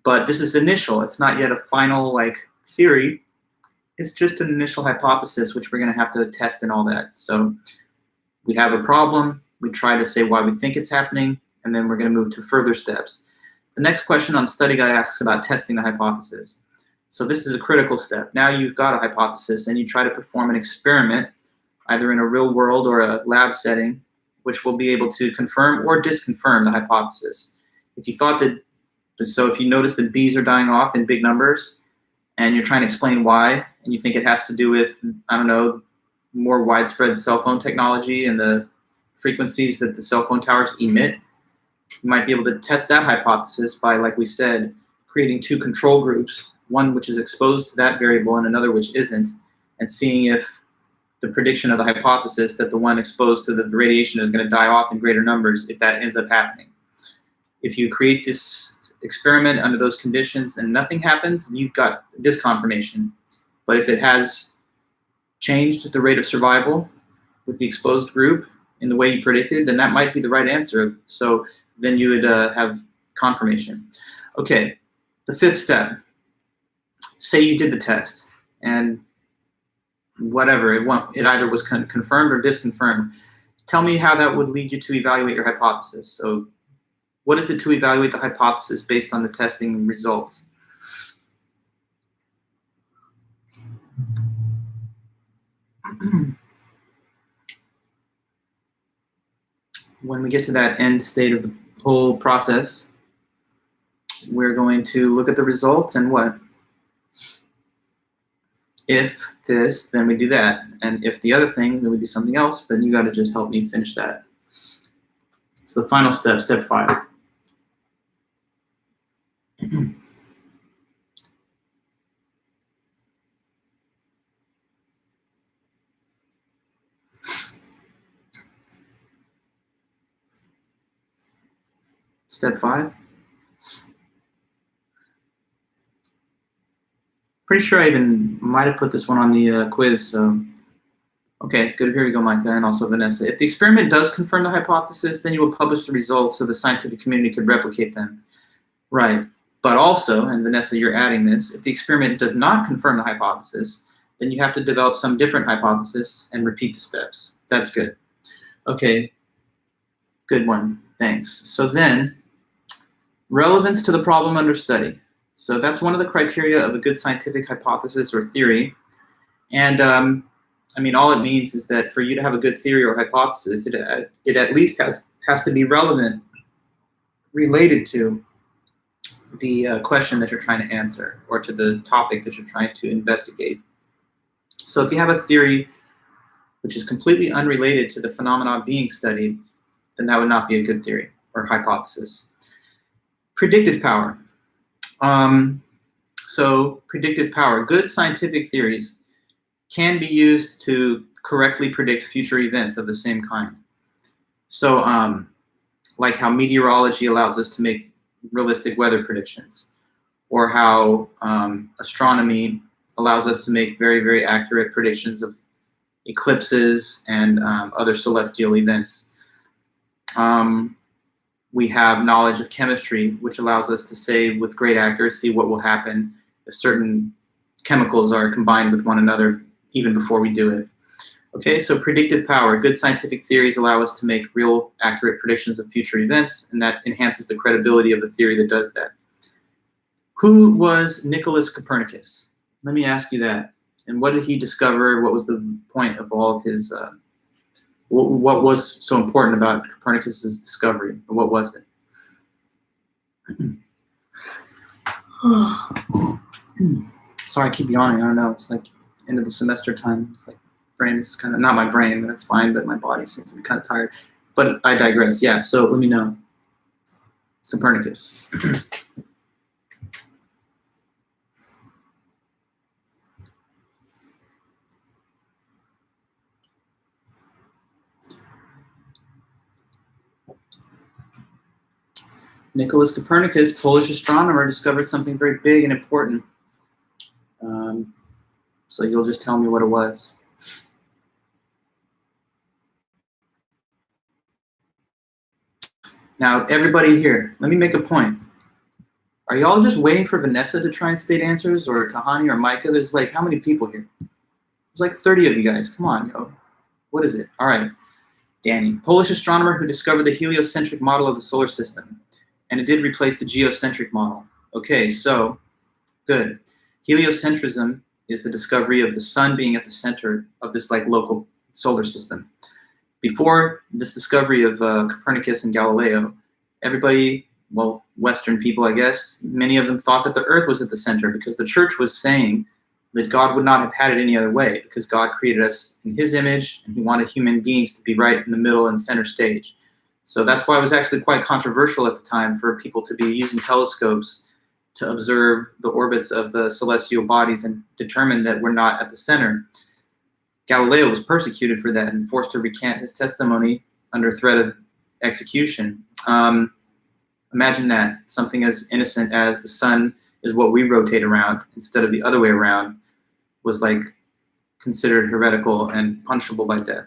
But this is initial. It's not yet a final like theory. It's just an initial hypothesis, which we're going to have to test and all that. So we have a problem. We try to say why we think it's happening, and then we're going to move to further steps. The next question on the study guide asks about testing the hypothesis. So this is a critical step. Now you've got a hypothesis, and you try to perform an experiment, either in a real world or a lab setting, which will be able to confirm or disconfirm the hypothesis. If you thought that, so if you notice that bees are dying off in big numbers, and you're trying to explain why, and you think it has to do with, I don't know, more widespread cell phone technology and the frequencies that the cell phone towers emit, you might be able to test that hypothesis by, like we said, creating 2 control groups, one which is exposed to that variable and another which isn't, and seeing if the prediction of the hypothesis that the one exposed to the radiation is going to die off in greater numbers, if that ends up happening. If you create this experiment under those conditions and nothing happens, you've got disconfirmation. But if it has changed the rate of survival with the exposed group in the way you predicted, then that might be the right answer. So then you would have confirmation. Okay, the 5th step. Say you did the test and whatever, it either was confirmed or disconfirmed. Tell me how that would lead you to evaluate your hypothesis. So what is it to evaluate the hypothesis based on the testing results? When we get to that end state of the whole process, we're going to look at the results and what? If this, then we do that. And if the other thing, then we do something else, but you got to just help me finish that. So the final step, step 5. Step 5. Pretty sure I even might have put this one on the quiz. So, okay, good. Here we go, Micah, and also Vanessa. If the experiment does confirm the hypothesis, then you will publish the results so the scientific community could replicate them. Right. But also, and Vanessa, you're adding this, if the experiment does not confirm the hypothesis, then you have to develop some different hypothesis and repeat the steps. That's good. Okay, good one. Thanks. So then, relevance to the problem under study. So that's one of the criteria of a good scientific hypothesis or theory. And I mean, all it means is that for you to have a good theory or hypothesis, it at least has to be relevant, related to the question that you're trying to answer or to the topic that you're trying to investigate. So if you have a theory which is completely unrelated to the phenomena being studied, then that would not be a good theory or hypothesis. Predictive power. So predictive power. Good scientific theories can be used to correctly predict future events of the same kind. So like how meteorology allows us to make realistic weather predictions, or how astronomy allows us to make very, very accurate predictions of eclipses and other celestial events. We have knowledge of chemistry, which allows us to say with great accuracy what will happen if certain chemicals are combined with one another even before we do it. Okay, so predictive power. Good scientific theories allow us to make real, accurate predictions of future events, and that enhances the credibility of the theory that does that. Who was Nicholas Copernicus? Let me ask you that. And what did he discover? What was the point of all of his, what was so important about Copernicus's discovery? What was it? Sorry, I keep yawning. I don't know. It's like end of the semester time. It's like brain is kind of, not my brain, that's fine, but my body seems to be kind of tired. But I digress. Yeah, so let me know. Copernicus. Nicholas Copernicus, Polish astronomer, discovered something very big and important. So you'll just tell me what it was. Now, everybody here, let me make a point. Are y'all just waiting for Vanessa to try and state answers, or Tahani or Micah? There's like, how many people here? There's like 30 of you guys. Come on, yo. What is it? All right. Danny, Polish astronomer who discovered the heliocentric model of the solar system. And it did replace the geocentric model. Okay, so good. Heliocentrism is the discovery of the sun being at the center of this like local solar system. Before this discovery of Copernicus and Galileo, everybody, well, Western people, I guess, many of them thought that the earth was at the center because the church was saying that God would not have had it any other way because God created us in his image and he wanted human beings to be right in the middle and center stage. So that's why it was actually quite controversial at the time for people to be using telescopes to observe the orbits of the celestial bodies and determine that we're not at the center. Galileo was persecuted for that and forced to recant his testimony under threat of execution. Imagine that, something as innocent as the sun is what we rotate around instead of the other way around was like considered heretical and punishable by death.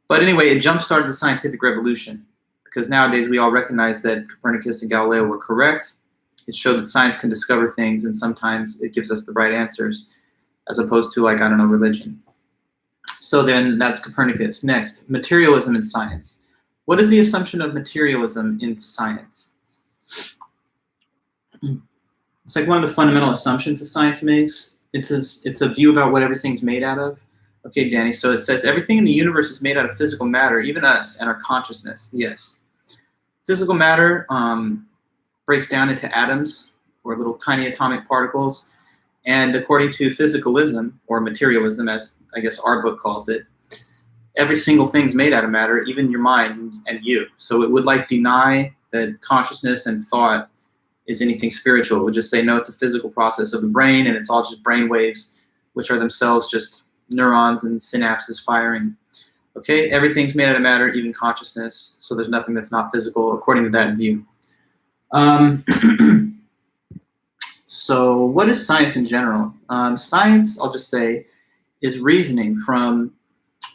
But anyway, it jump-started the scientific revolution because nowadays we all recognize that Copernicus and Galileo were correct. It showed that science can discover things and sometimes it gives us the right answers as opposed to like, I don't know, religion. So then that's Copernicus. Next, materialism in science. What is the assumption of materialism in science? It's like one of the fundamental assumptions that science makes. It's a view about what everything's made out of. Okay, Danny, so it says everything in the universe is made out of physical matter, even us and our consciousness. Yes. Physical matter breaks down into atoms or little tiny atomic particles. And according to physicalism, or materialism, as I guess our book calls it, every single thing's made out of matter, even your mind and you. So it would like deny that consciousness and thought is anything spiritual. It would just say, no, it's a physical process of the brain, and it's all just brain waves, which are themselves just neurons and synapses firing. Okay, everything's made out of matter, even consciousness, so there's nothing that's not physical, according to that view. So what is science in general? Science, I'll just say, is reasoning from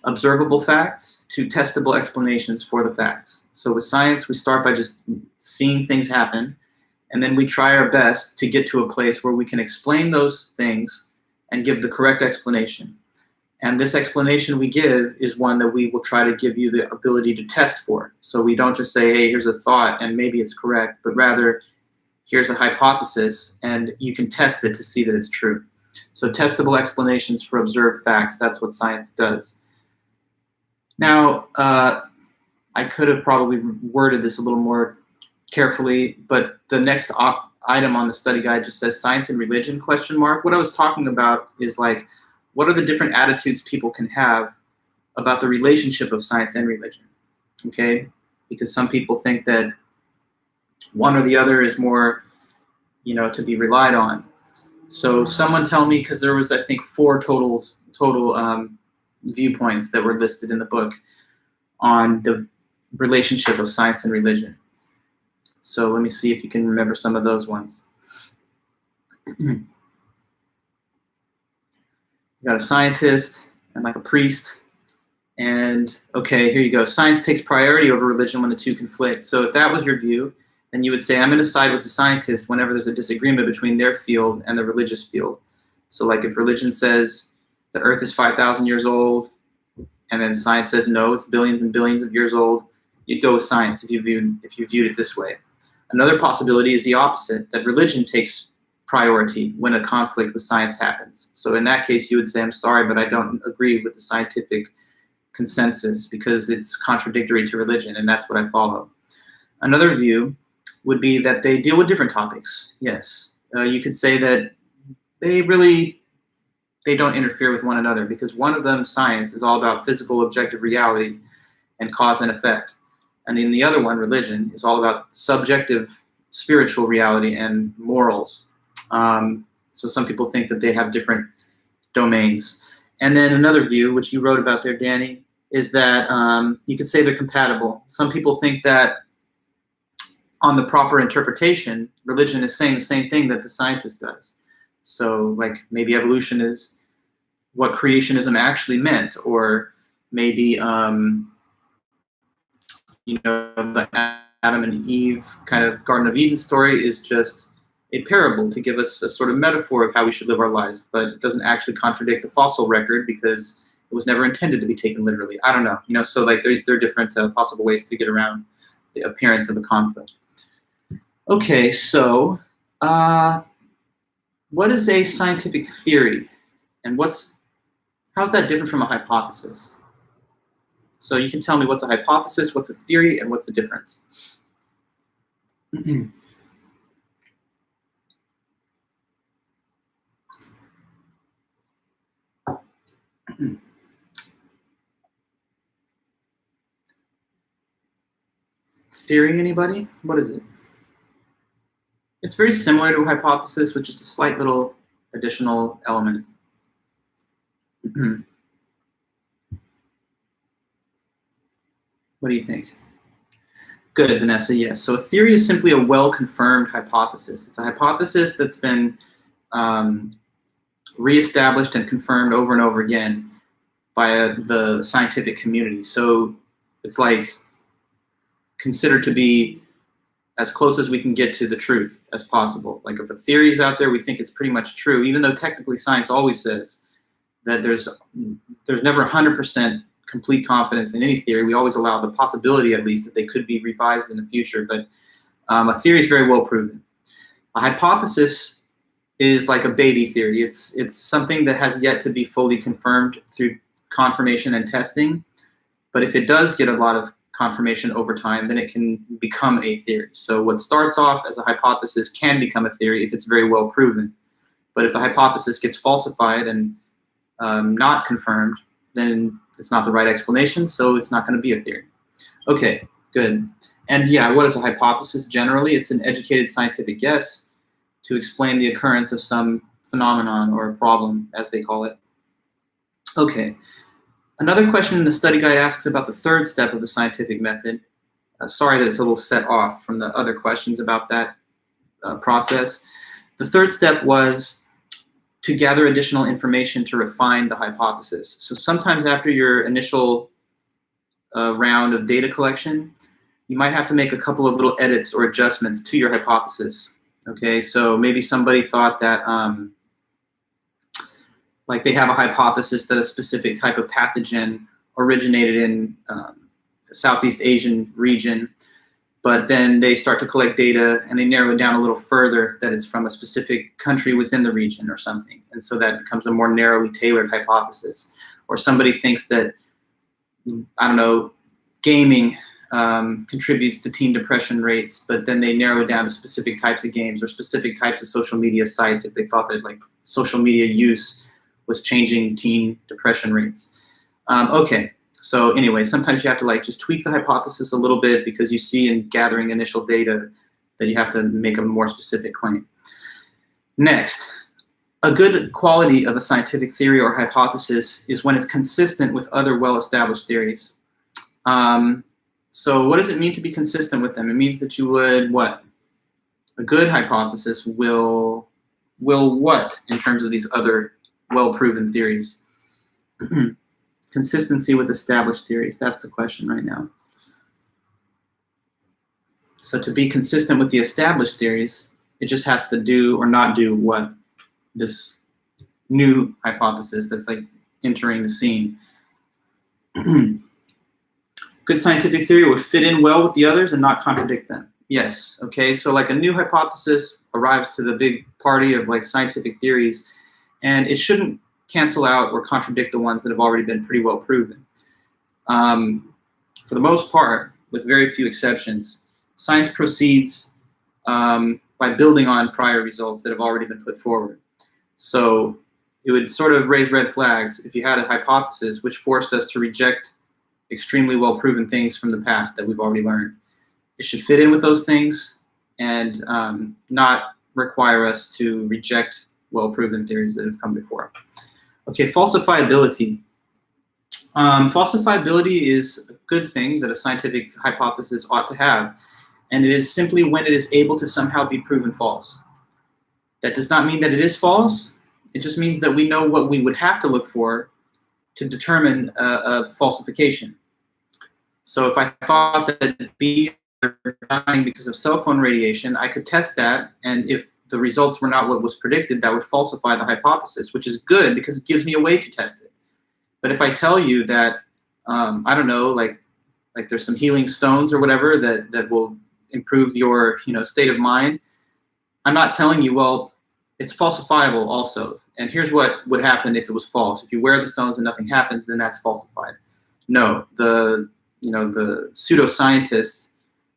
observable facts to testable explanations for the facts. So with science, we start by just seeing things happen, and then we try our best to get to a place where we can explain those things and give the correct explanation. And this explanation we give is one that we will try to give you the ability to test for. So we don't just say, hey, here's a thought and maybe it's correct, but rather here's a hypothesis and you can test it to see that it's true. So testable explanations for observed facts, that's what science does. Now, I could have probably worded this a little more carefully, but the next item on the study guide just says science and religion, question mark. What I was talking about is like, what are the different attitudes people can have about the relationship of science and religion, okay? Because some people think that one or the other is more, to be relied on. So someone tell me, because there was, I think, 4 total viewpoints that were listed in the book on the relationship of science and religion. So let me see if you can remember some of those ones. You got a scientist and like a priest. And okay, here you go. Science takes priority over religion when the two conflict. So if that was your view, then you would say, I'm going to side with the scientist whenever there's a disagreement between their field and the religious field. So like if religion says the earth is 5,000 years old, and then science says no, it's billions and billions of years old, you'd go with science if you viewed it this way. Another possibility is the opposite, that religion takes priority when a conflict with science happens. So in that case, you would say, I'm sorry, but I don't agree with the scientific consensus because it's contradictory to religion, and that's what I follow. Another view would be that they deal with different topics. Yes, you could say that they don't interfere with one another, because one of them, science, is all about physical objective reality and cause and effect. And then the other one, religion, is all about subjective spiritual reality and morals. So some people think that they have different domains. And then another view, which you wrote about there, Danny, is that you could say they're compatible. Some people think that on the proper interpretation, religion is saying the same thing that the scientist does. So like maybe evolution is what creationism actually meant, or maybe the Adam and Eve kind of Garden of Eden story is just a parable to give us a sort of metaphor of how we should live our lives, but it doesn't actually contradict the fossil record because it was never intended to be taken literally. I don't know, so like there are different possible ways to get around the appearance of a conflict. Okay, so what is a scientific theory, and how's that different from a hypothesis? So you can tell me what's a hypothesis, what's a theory, and what's the difference. Theory, anybody? What is it? It's very similar to a hypothesis with just a slight little additional element. What do you think? Good, Vanessa, yes. So a theory is simply a well-confirmed hypothesis. It's a hypothesis that's been reestablished and confirmed over and over again by the scientific community. So it's like considered to be as close as we can get to the truth as possible. Like if a theory is out there, we think it's pretty much true, even though technically science always says that there's never 100% complete confidence in any theory. We always allow the possibility, at least, that they could be revised in the future, but a theory is very well proven. A hypothesis is like a baby theory. It's something that has yet to be fully confirmed through confirmation and testing, but if it does get a lot of confirmation over time, then it can become a theory. So what starts off as a hypothesis can become a theory if it's very well proven. But if the hypothesis gets falsified and not confirmed, then it's not the right explanation, so it's not going to be a theory. Okay, good. And yeah, what is a hypothesis generally? It's an educated scientific guess to explain the occurrence of some phenomenon or a problem, as they call it. Okay. Another question in the study guide asks about the third step of the scientific method. Sorry that it's a little set off from the other questions about that process. The third step was to gather additional information to refine the hypothesis. So sometimes after your initial round of data collection, you might have to make a couple of little edits or adjustments to your hypothesis. Okay, so maybe somebody thought that like they have a hypothesis that a specific type of pathogen originated in Southeast Asian region, but then they start to collect data and they narrow it down a little further that it's from a specific country within the region or something. And so that becomes a more narrowly tailored hypothesis. Or somebody thinks that, I don't know, gaming contributes to teen depression rates, but then they narrow it down to specific types of games or specific types of social media sites if they thought that like social media use was changing teen depression rates. Okay. So anyway, sometimes you have to like just tweak the hypothesis a little bit because you see in gathering initial data that you have to make a more specific claim. Next, a good quality of a scientific theory or hypothesis is when it's consistent with other well-established theories. So what does it mean to be consistent with them? It means that you would what? A good hypothesis will what in terms of these other well-proven theories? Consistency with established theories. That's the question right now. So to be consistent with the established theories, it just has to do or not do what? This new hypothesis that's like entering the scene. Good scientific theory would fit in well with the others and not contradict them. Yes, okay, so like a new hypothesis arrives to the big party of like scientific theories, and it shouldn't cancel out or contradict the ones that have already been pretty well proven. For the most part, with very few exceptions, science proceeds by building on prior results that have already been put forward. So it would sort of raise red flags if you had a hypothesis which forced us to reject extremely well-proven things from the past that we've already learned. It should fit in with those things and not require us to reject well-proven theories that have come before. Okay, falsifiability. Falsifiability is a good thing that a scientific hypothesis ought to have, and it is simply when it is able to somehow be proven false. That does not mean that it is false. It just means that we know what we would have to look for to determine a falsification. So if I thought that bees are dying because of cell phone radiation, I could test that, and if the results were not what was predicted, that would falsify the hypothesis, which is good because it gives me a way to test it. But if I tell you that, I don't know, like there's some healing stones or whatever that will improve your state of mind, I'm not telling you, well, it's falsifiable also. And here's what would happen if it was false. If you wear the stones and nothing happens, then that's falsified. No, the pseudoscientist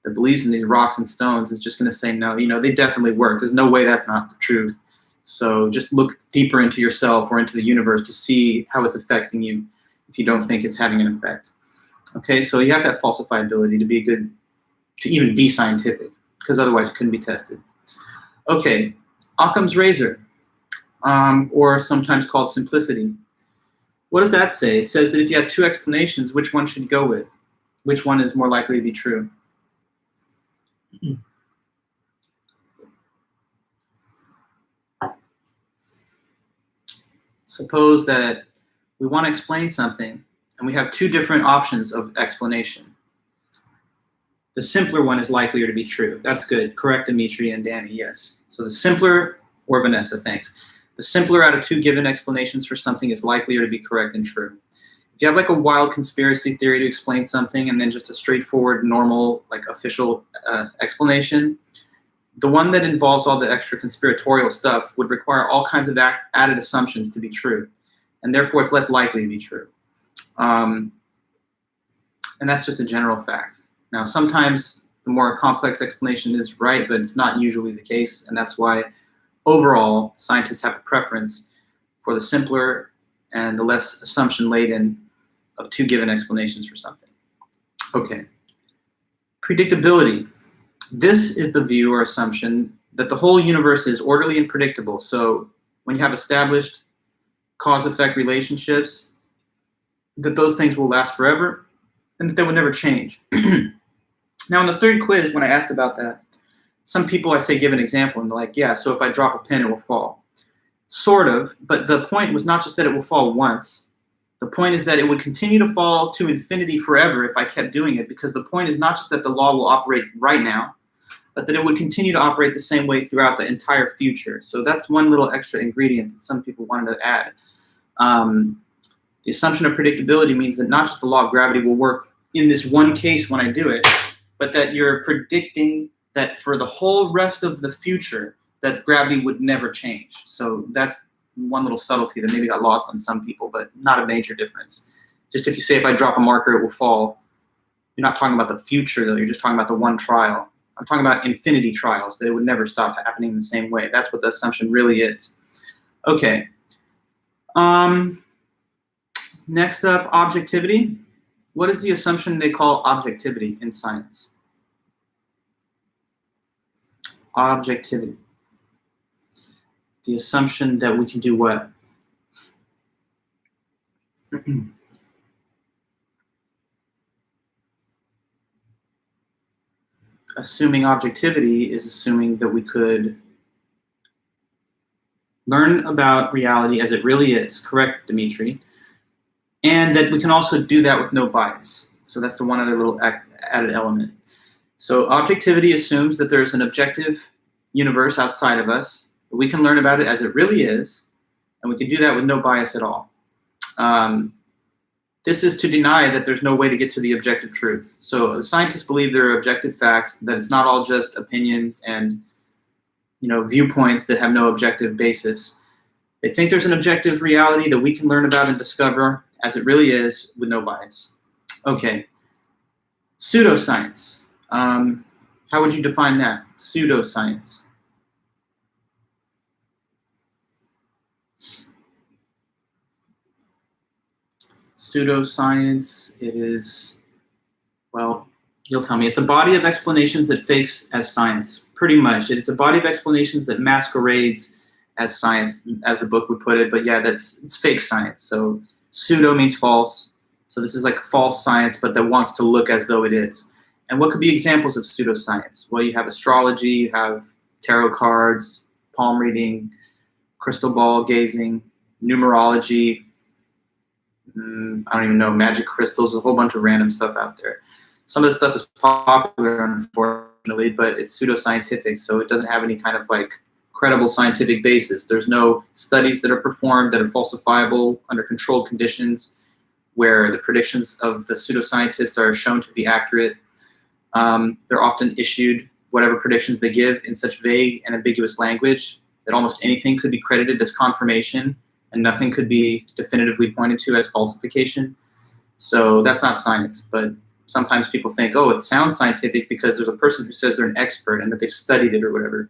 that believes in these rocks and stones is just going to say, no, they definitely work. There's no way that's not the truth. So just look deeper into yourself or into the universe to see how it's affecting you if you don't think it's having an effect. Okay, so you have to have falsifiability to even be scientific, because otherwise it couldn't be tested. Okay, Occam's razor, or sometimes called simplicity. What does that say? It says that if you have two explanations, which one should you go with? Which one is more likely to be true? Suppose that we want to explain something and we have two different options of explanation. The simpler one is likelier to be true. That's good. Correct, Dimitri and Danny, yes. So the simpler, or Vanessa, thanks. The simpler out of two given explanations for something is likelier to be correct and true. If you have like a wild conspiracy theory to explain something and then just a straightforward, normal, like official explanation, the one that involves all the extra conspiratorial stuff would require all kinds of added assumptions to be true. And therefore, it's less likely to be true. And that's just a general fact. Now, sometimes the more complex explanation is right, but it's not usually the case. And that's why overall, scientists have a preference for the simpler and the less assumption-laden of two given explanations for something. Okay. Predictability. This is the view or assumption that the whole universe is orderly and predictable. So when you have established cause-effect relationships, that those things will last forever and that they will never change. Now, in the third quiz, when I asked about that, some people, I say, give an example, and they're like, yeah, so if I drop a pin, it will fall. Sort of, but the point was not just that it will fall once. The point is that it would continue to fall to infinity forever if I kept doing it, because the point is not just that the law will operate right now, but that it would continue to operate the same way throughout the entire future. So that's one little extra ingredient that some people wanted to add. The assumption of predictability means that not just the law of gravity will work in this one case when I do it, but that you're predicting that for the whole rest of the future, that gravity would never change. So that's one little subtlety that maybe got lost on some people, but not a major difference. Just if you say, if I drop a marker, it will fall, you're not talking about the future, though. You're just talking about the one trial. I'm talking about infinity trials, that it would never stop happening in the same way. That's what the assumption really is. Okay. Next up, objectivity. What is the assumption they call objectivity in science? Objectivity. The assumption that we can do what? Assuming objectivity is assuming that we could learn about reality as it really is. Correct, Dimitri. And that we can also do that with no bias. So that's the one other little added element. So objectivity assumes that there's an objective universe outside of us. We can learn about it as it really is, and we can do that with no bias at all. This is to deny that there's no way to get to the objective truth. So scientists believe there are objective facts, that it's not all just opinions and viewpoints that have no objective basis. They think there's an objective reality that we can learn about and discover as it really is with no bias. Okay, pseudoscience. How would you define that? Pseudoscience. Pseudoscience, it is, well, you'll tell me. It's a body of explanations that fakes as science, pretty much. It's a body of explanations that masquerades as science, as the book would put it, but yeah, it's fake science. So pseudo means false. So this is like false science, but that wants to look as though it is. And what could be examples of pseudoscience? Well, you have astrology, you have tarot cards, palm reading, crystal ball gazing, numerology, I don't even know, magic crystals, a whole bunch of random stuff out there. Some of this stuff is popular, unfortunately, but it's pseudoscientific, so it doesn't have any kind of like credible scientific basis. There's no studies that are performed that are falsifiable under controlled conditions where the predictions of the pseudoscientists are shown to be accurate. They're often issued, whatever predictions they give, in such vague and ambiguous language that almost anything could be credited as confirmation and nothing could be definitively pointed to as falsification. So that's not science, but sometimes people think, oh, it sounds scientific because there's a person who says they're an expert and that they've studied it or whatever,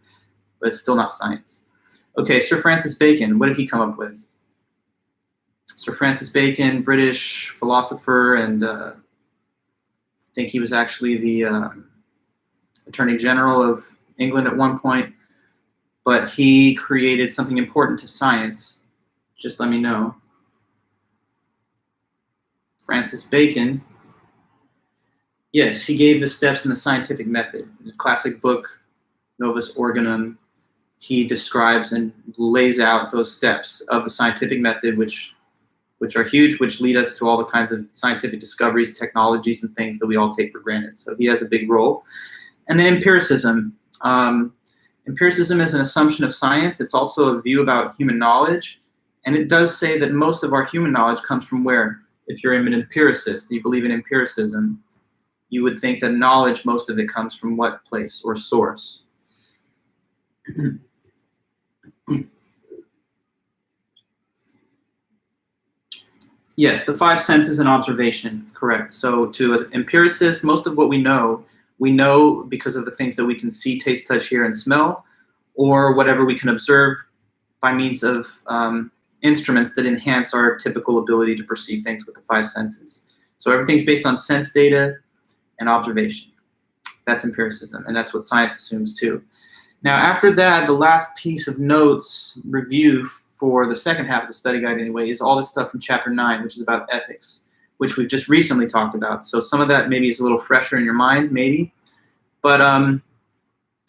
but it's still not science. Okay, Sir Francis Bacon, what did he come up with? Sir Francis Bacon, British philosopher, and I think he was actually the Attorney General of England at one point, but he created something important to science. Just let me know. Francis Bacon, yes, he gave the steps in the scientific method. In the classic book, Novus Organum, he describes and lays out those steps of the scientific method, which are huge, which lead us to all the kinds of scientific discoveries, technologies, and things that we all take for granted. So he has a big role. And then empiricism. Empiricism is an assumption of science. It's also a view about human knowledge. And it does say that most of our human knowledge comes from where? If you're an empiricist, you believe in empiricism, you would think that knowledge, most of it comes from what place or source? Yes, the five senses and observation, correct. So to an empiricist, most of what we know because of the things that we can see, taste, touch, hear, and smell, or whatever we can observe by means of instruments that enhance our typical ability to perceive things with the five senses. So everything's based on sense data and observation. That's empiricism, and that's what science assumes too. Now, after that, the last piece of notes review for the second half of the study guide anyway is all this stuff from chapter 9, which is about ethics, which we've just recently talked about. So some of that maybe is a little fresher in your mind, maybe. But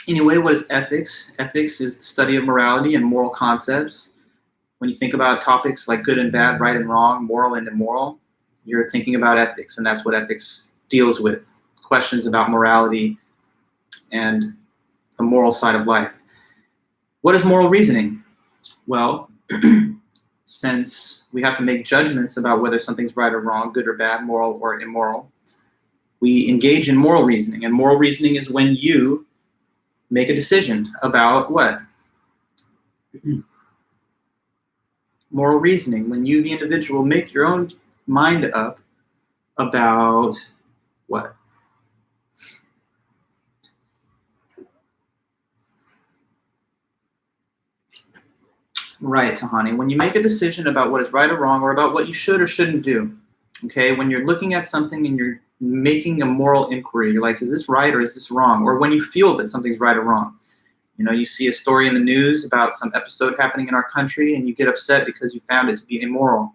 anyway, what is ethics? Ethics is the study of morality and moral concepts. When you think about topics like good and bad, right and wrong, moral and immoral, you're thinking about ethics, and that's what ethics deals with, questions about morality and the moral side of life. What is moral reasoning? Well, since we have to make judgments about whether something's right or wrong, good or bad, moral or immoral, we engage in moral reasoning. And moral reasoning is when you make a decision about what? Moral reasoning, when you, the individual, make your own mind up about what? Right, Tahani. When you make a decision about what is right or wrong, or about what you should or shouldn't do, okay? When you're looking at something and you're making a moral inquiry, you're like, is this right or is this wrong? Or when you feel that something's right or wrong. You know, you see a story in the news about some episode happening in our country and you get upset because you found it to be immoral.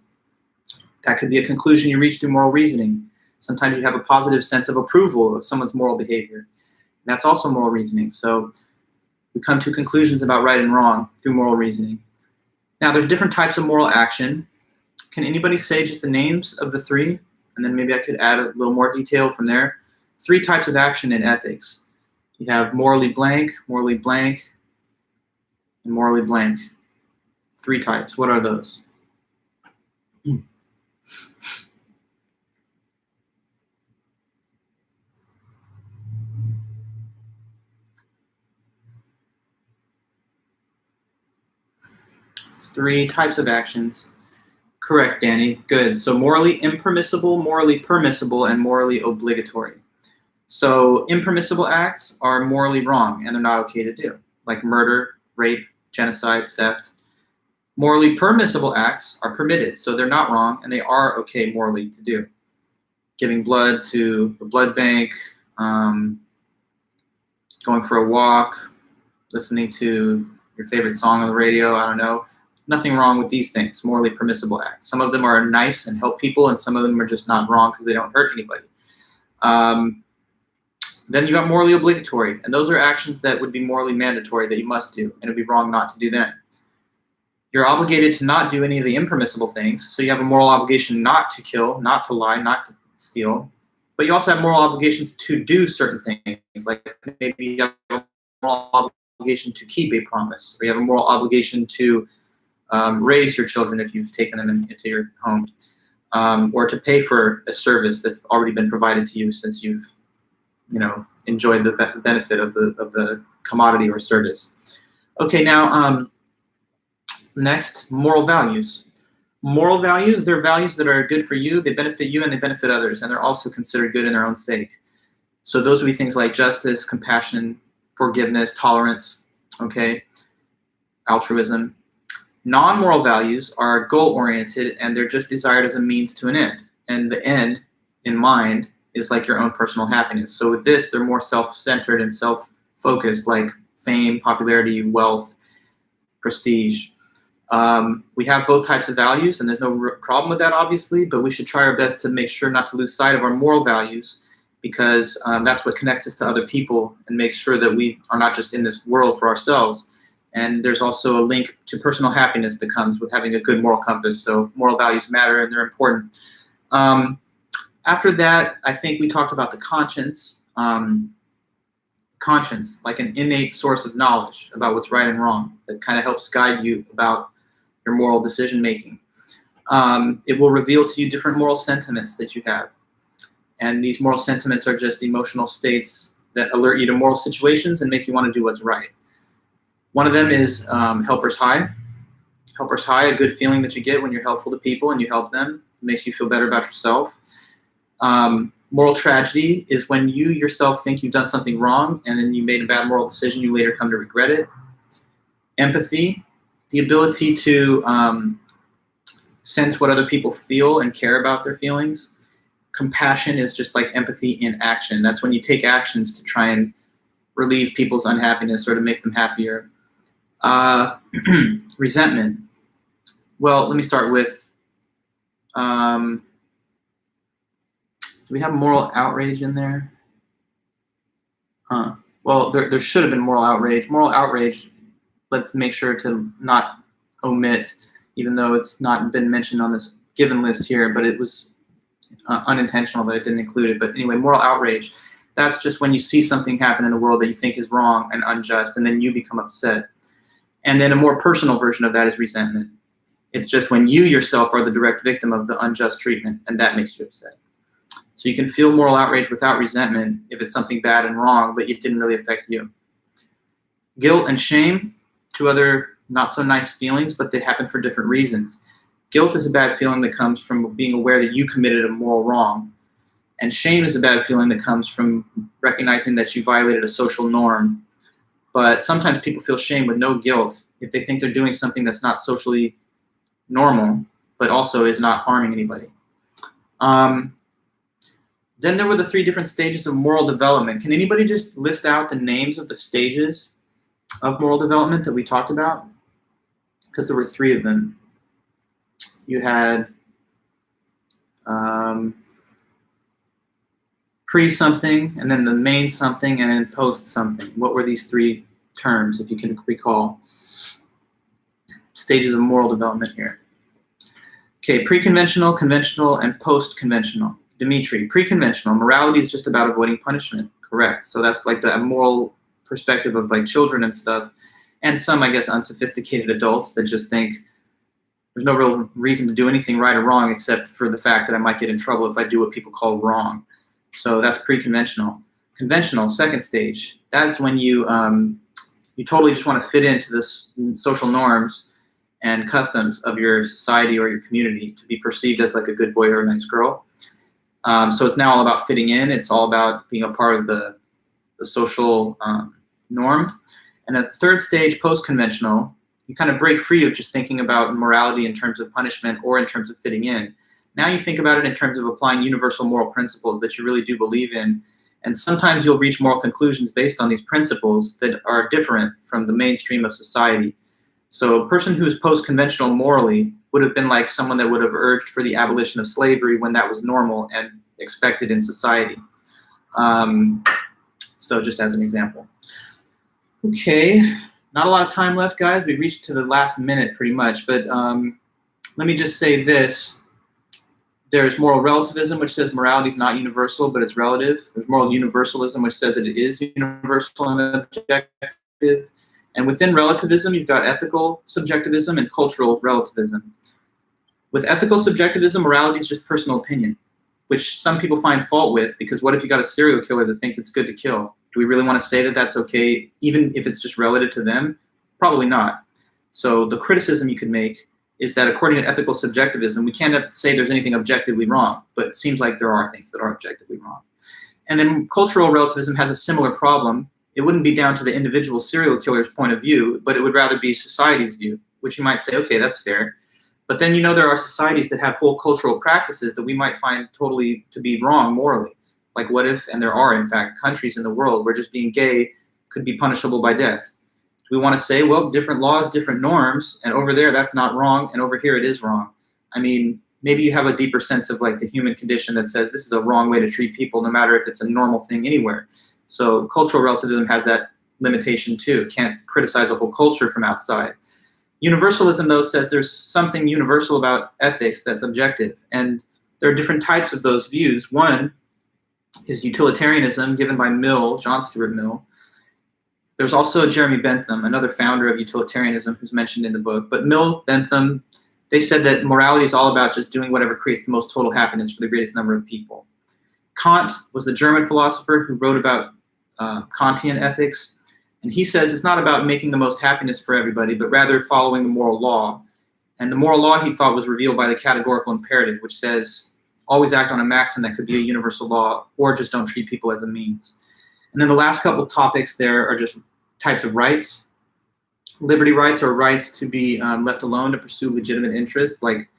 That could be a conclusion you reach through moral reasoning. Sometimes you have a positive sense of approval of someone's moral behavior. That's also moral reasoning. So we come to conclusions about right and wrong through moral reasoning. Now, there's different types of moral action. Can anybody say just the names of the three? And then maybe I could add a little more detail from there. 3 types of action in ethics. You have morally blank, and morally blank. 3 types. What are those? Three types of actions. Correct, Danny. Good. So morally impermissible, morally permissible, and morally obligatory. So impermissible acts are morally wrong and they're not okay to do, like murder, rape, genocide, theft. Morally permissible acts are permitted, so they're not wrong and they are okay morally to do. Giving blood to a blood bank, going for a walk, listening to your favorite song on the radio, I don't know. Nothing wrong with these things, morally permissible acts. Some of them are nice and help people, and some of them are just not wrong because they don't hurt anybody. Then you got morally obligatory, and those are actions that would be morally mandatory that you must do, and it would be wrong not to do them. You're obligated to not do any of the impermissible things, so you have a moral obligation not to kill, not to lie, not to steal, but you also have moral obligations to do certain things, like maybe you have a moral obligation to keep a promise, or you have a moral obligation to raise your children if you've taken them into your home, or to pay for a service that's already been provided to you since you've enjoyed the benefit of the commodity or service. Okay, now next, moral values. Moral values, they're values that are good for you, they benefit you, and they benefit others, and they're also considered good in their own sake. So those would be things like justice, compassion, forgiveness, tolerance, okay, altruism. Non-moral values are goal-oriented, and they're just desired as a means to an end. And the end in mind is like your own personal happiness. So with this, they're more self-centered and self-focused, like fame, popularity, wealth, prestige. We have both types of values, and there's no problem with that, obviously, but we should try our best to make sure not to lose sight of our moral values, because that's what connects us to other people and makes sure that we are not just in this world for ourselves. And there's also a link to personal happiness that comes with having a good moral compass. So moral values matter and they're important. After that, I think we talked about the conscience. Conscience, like an innate source of knowledge about what's right and wrong that kind of helps guide you about your moral decision making. It will reveal to you different moral sentiments that you have. And these moral sentiments are just emotional states that alert you to moral situations and make you want to do what's right. One of them is helper's high. Helper's high, a good feeling that you get when you're helpful to people and you help them. It makes you feel better about yourself. Moral tragedy is when you yourself think you've done something wrong and then you made a bad moral decision, you later come to regret it. Empathy, the ability to sense what other people feel and care about their feelings. Compassion is just like empathy in action. That's when you take actions to try and relieve people's unhappiness or to make them happier. Resentment. Well, let me start with, do we have moral outrage in there? Well, there should have been moral outrage. Moral outrage, let's make sure to not omit, even though it's not been mentioned on this given list here, but it was unintentional that it didn't include it. But anyway, moral outrage, that's just when you see something happen in the world that you think is wrong and unjust, and then you become upset. And then a more personal version of that is resentment. It's just when you yourself are the direct victim of the unjust treatment, and that makes you upset. So you can feel moral outrage without resentment if it's something bad and wrong, but it didn't really affect you. Guilt and shame, two other not so nice feelings, but they happen for different reasons. Guilt is a bad feeling that comes from being aware that you committed a moral wrong. And shame is a bad feeling that comes from recognizing that you violated a social norm. But sometimes people feel shame with no guilt if they think they're doing something that's not socially normal, but also is not harming anybody. Then there were the 3 different stages of moral development. Can anybody just list out the names of the stages of moral development that we talked about? Because there were 3 of them. You had pre-something, and then the main something, and then post-something. What were these 3 terms, if you can recall? Stages of moral development here. Okay, pre-conventional, conventional, and post-conventional. Dimitri, pre-conventional, morality is just about avoiding punishment. Correct. So that's like the moral perspective of like children and stuff, and some, I guess, unsophisticated adults that just think there's no real reason to do anything right or wrong except for the fact that I might get in trouble if I do what people call wrong. So that's pre-conventional. Conventional, second stage, that's when you totally just want to fit into the social norms and customs of your society or your community to be perceived as like a good boy or a nice girl. So it's now all about fitting in. It's all about being a part of the social norm. And at the third stage, post-conventional, you kind of break free of just thinking about morality in terms of punishment or in terms of fitting in. Now you think about it in terms of applying universal moral principles that you really do believe in. And sometimes you'll reach moral conclusions based on these principles that are different from the mainstream of society. So a person who is post-conventional morally would have been like someone that would have urged for the abolition of slavery when that was normal and expected in society. So just as an example. Okay, not a lot of time left, guys. We reached to the last minute pretty much, but let me just say this. There's moral relativism, which says morality is not universal, but it's relative. There's moral universalism, which says that it is universal and objective. And within relativism, you've got ethical subjectivism and cultural relativism. With ethical subjectivism, morality is just personal opinion, which some people find fault with, because what if you got a serial killer that thinks it's good to kill? Do we really want to say that that's okay, even if it's just relative to them? Probably not. So the criticism you could make is that according to ethical subjectivism, we can't say there's anything objectively wrong, but it seems like there are things that are objectively wrong. And then cultural relativism has a similar problem. It wouldn't be down to the individual serial killer's point of view, but it would rather be society's view, which you might say, okay, that's fair. But then there are societies that have whole cultural practices that we might find totally to be wrong morally. Like what if, and there are in fact, countries in the world where just being gay could be punishable by death. We want to say, well, different laws, different norms, and over there that's not wrong, and over here it is wrong. I mean, maybe you have a deeper sense of like the human condition that says this is a wrong way to treat people, no matter if it's a normal thing anywhere. So cultural relativism has that limitation too. Can't criticize a whole culture from outside. Universalism, though, says there's something universal about ethics that's objective, and there are different types of those views. One is utilitarianism, given by Mill, John Stuart Mill. There's also Jeremy Bentham, another founder of utilitarianism, who's mentioned in the book. But Mill, Bentham, they said that morality is all about just doing whatever creates the most total happiness for the greatest number of people. Kant was the German philosopher who wrote about Kantian ethics. And he says it's not about making the most happiness for everybody, but rather following the moral law. And the moral law, he thought, was revealed by the categorical imperative, which says always act on a maxim that could be a universal law, or just don't treat people as a means. And then the last couple topics there are just types of rights. Liberty rights are rights to be left alone to pursue legitimate interests like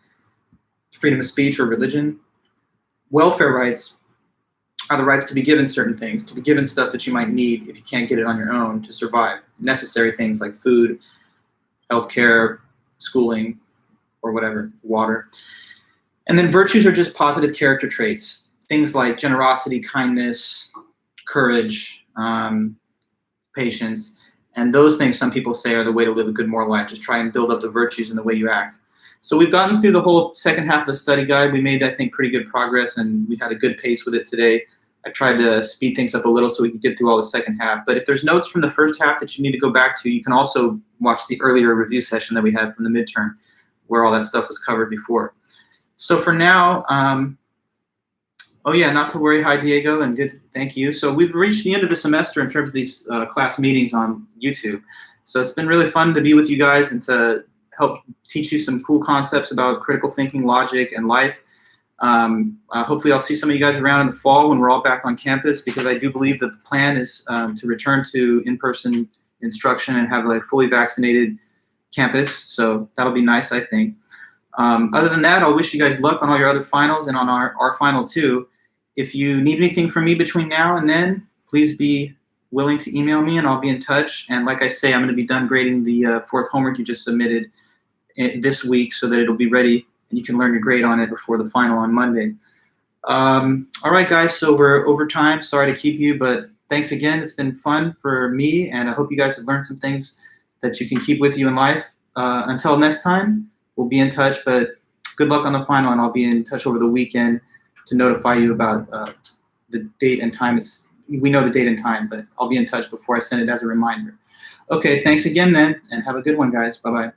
freedom of speech or religion. Welfare rights are the rights to be given certain things, to be given stuff that you might need if you can't get it on your own to survive. Necessary things like food, healthcare, schooling, or whatever, water. And then virtues are just positive character traits, things like generosity, kindness, courage, patience. And those things some people say are the way to live a good moral life. Just try and build up the virtues in the way you act. So we've gotten through the whole second half of the study guide. We made, I think, pretty good progress, and we had a good pace with it today. I tried to speed things up a little so we could get through all the second half. But if there's notes from the first half that you need to go back to, you can also watch the earlier review session that we had from the midterm, where all that stuff was covered before. So for now, Oh yeah, not to worry. Hi, Diego, and good. Thank you. So we've reached the end of the semester in terms of these class meetings on YouTube. So it's been really fun to be with you guys and to help teach you some cool concepts about critical thinking, logic, and life. Hopefully I'll see some of you guys around in the fall when we're all back on campus, because I do believe that the plan is to return to in-person instruction and have a fully vaccinated campus. So that'll be nice, I think. Other than that, I'll wish you guys luck on all your other finals and on our final too. If you need anything from me between now and then, please be willing to email me and I'll be in touch. And like I say, I'm going to be done grading the fourth homework you just submitted this week so that it'll be ready and you can learn your grade on it before the final on Monday. All right, guys, so we're over time. Sorry to keep you, but thanks again. It's been fun for me, and I hope you guys have learned some things that you can keep with you in life. Until next time, we'll be in touch, but good luck on the final, and I'll be in touch over the weekend to notify you about the date and time. We know the date and time, but I'll be in touch before I send it as a reminder. Okay, thanks again then, and have a good one, guys. Bye-bye.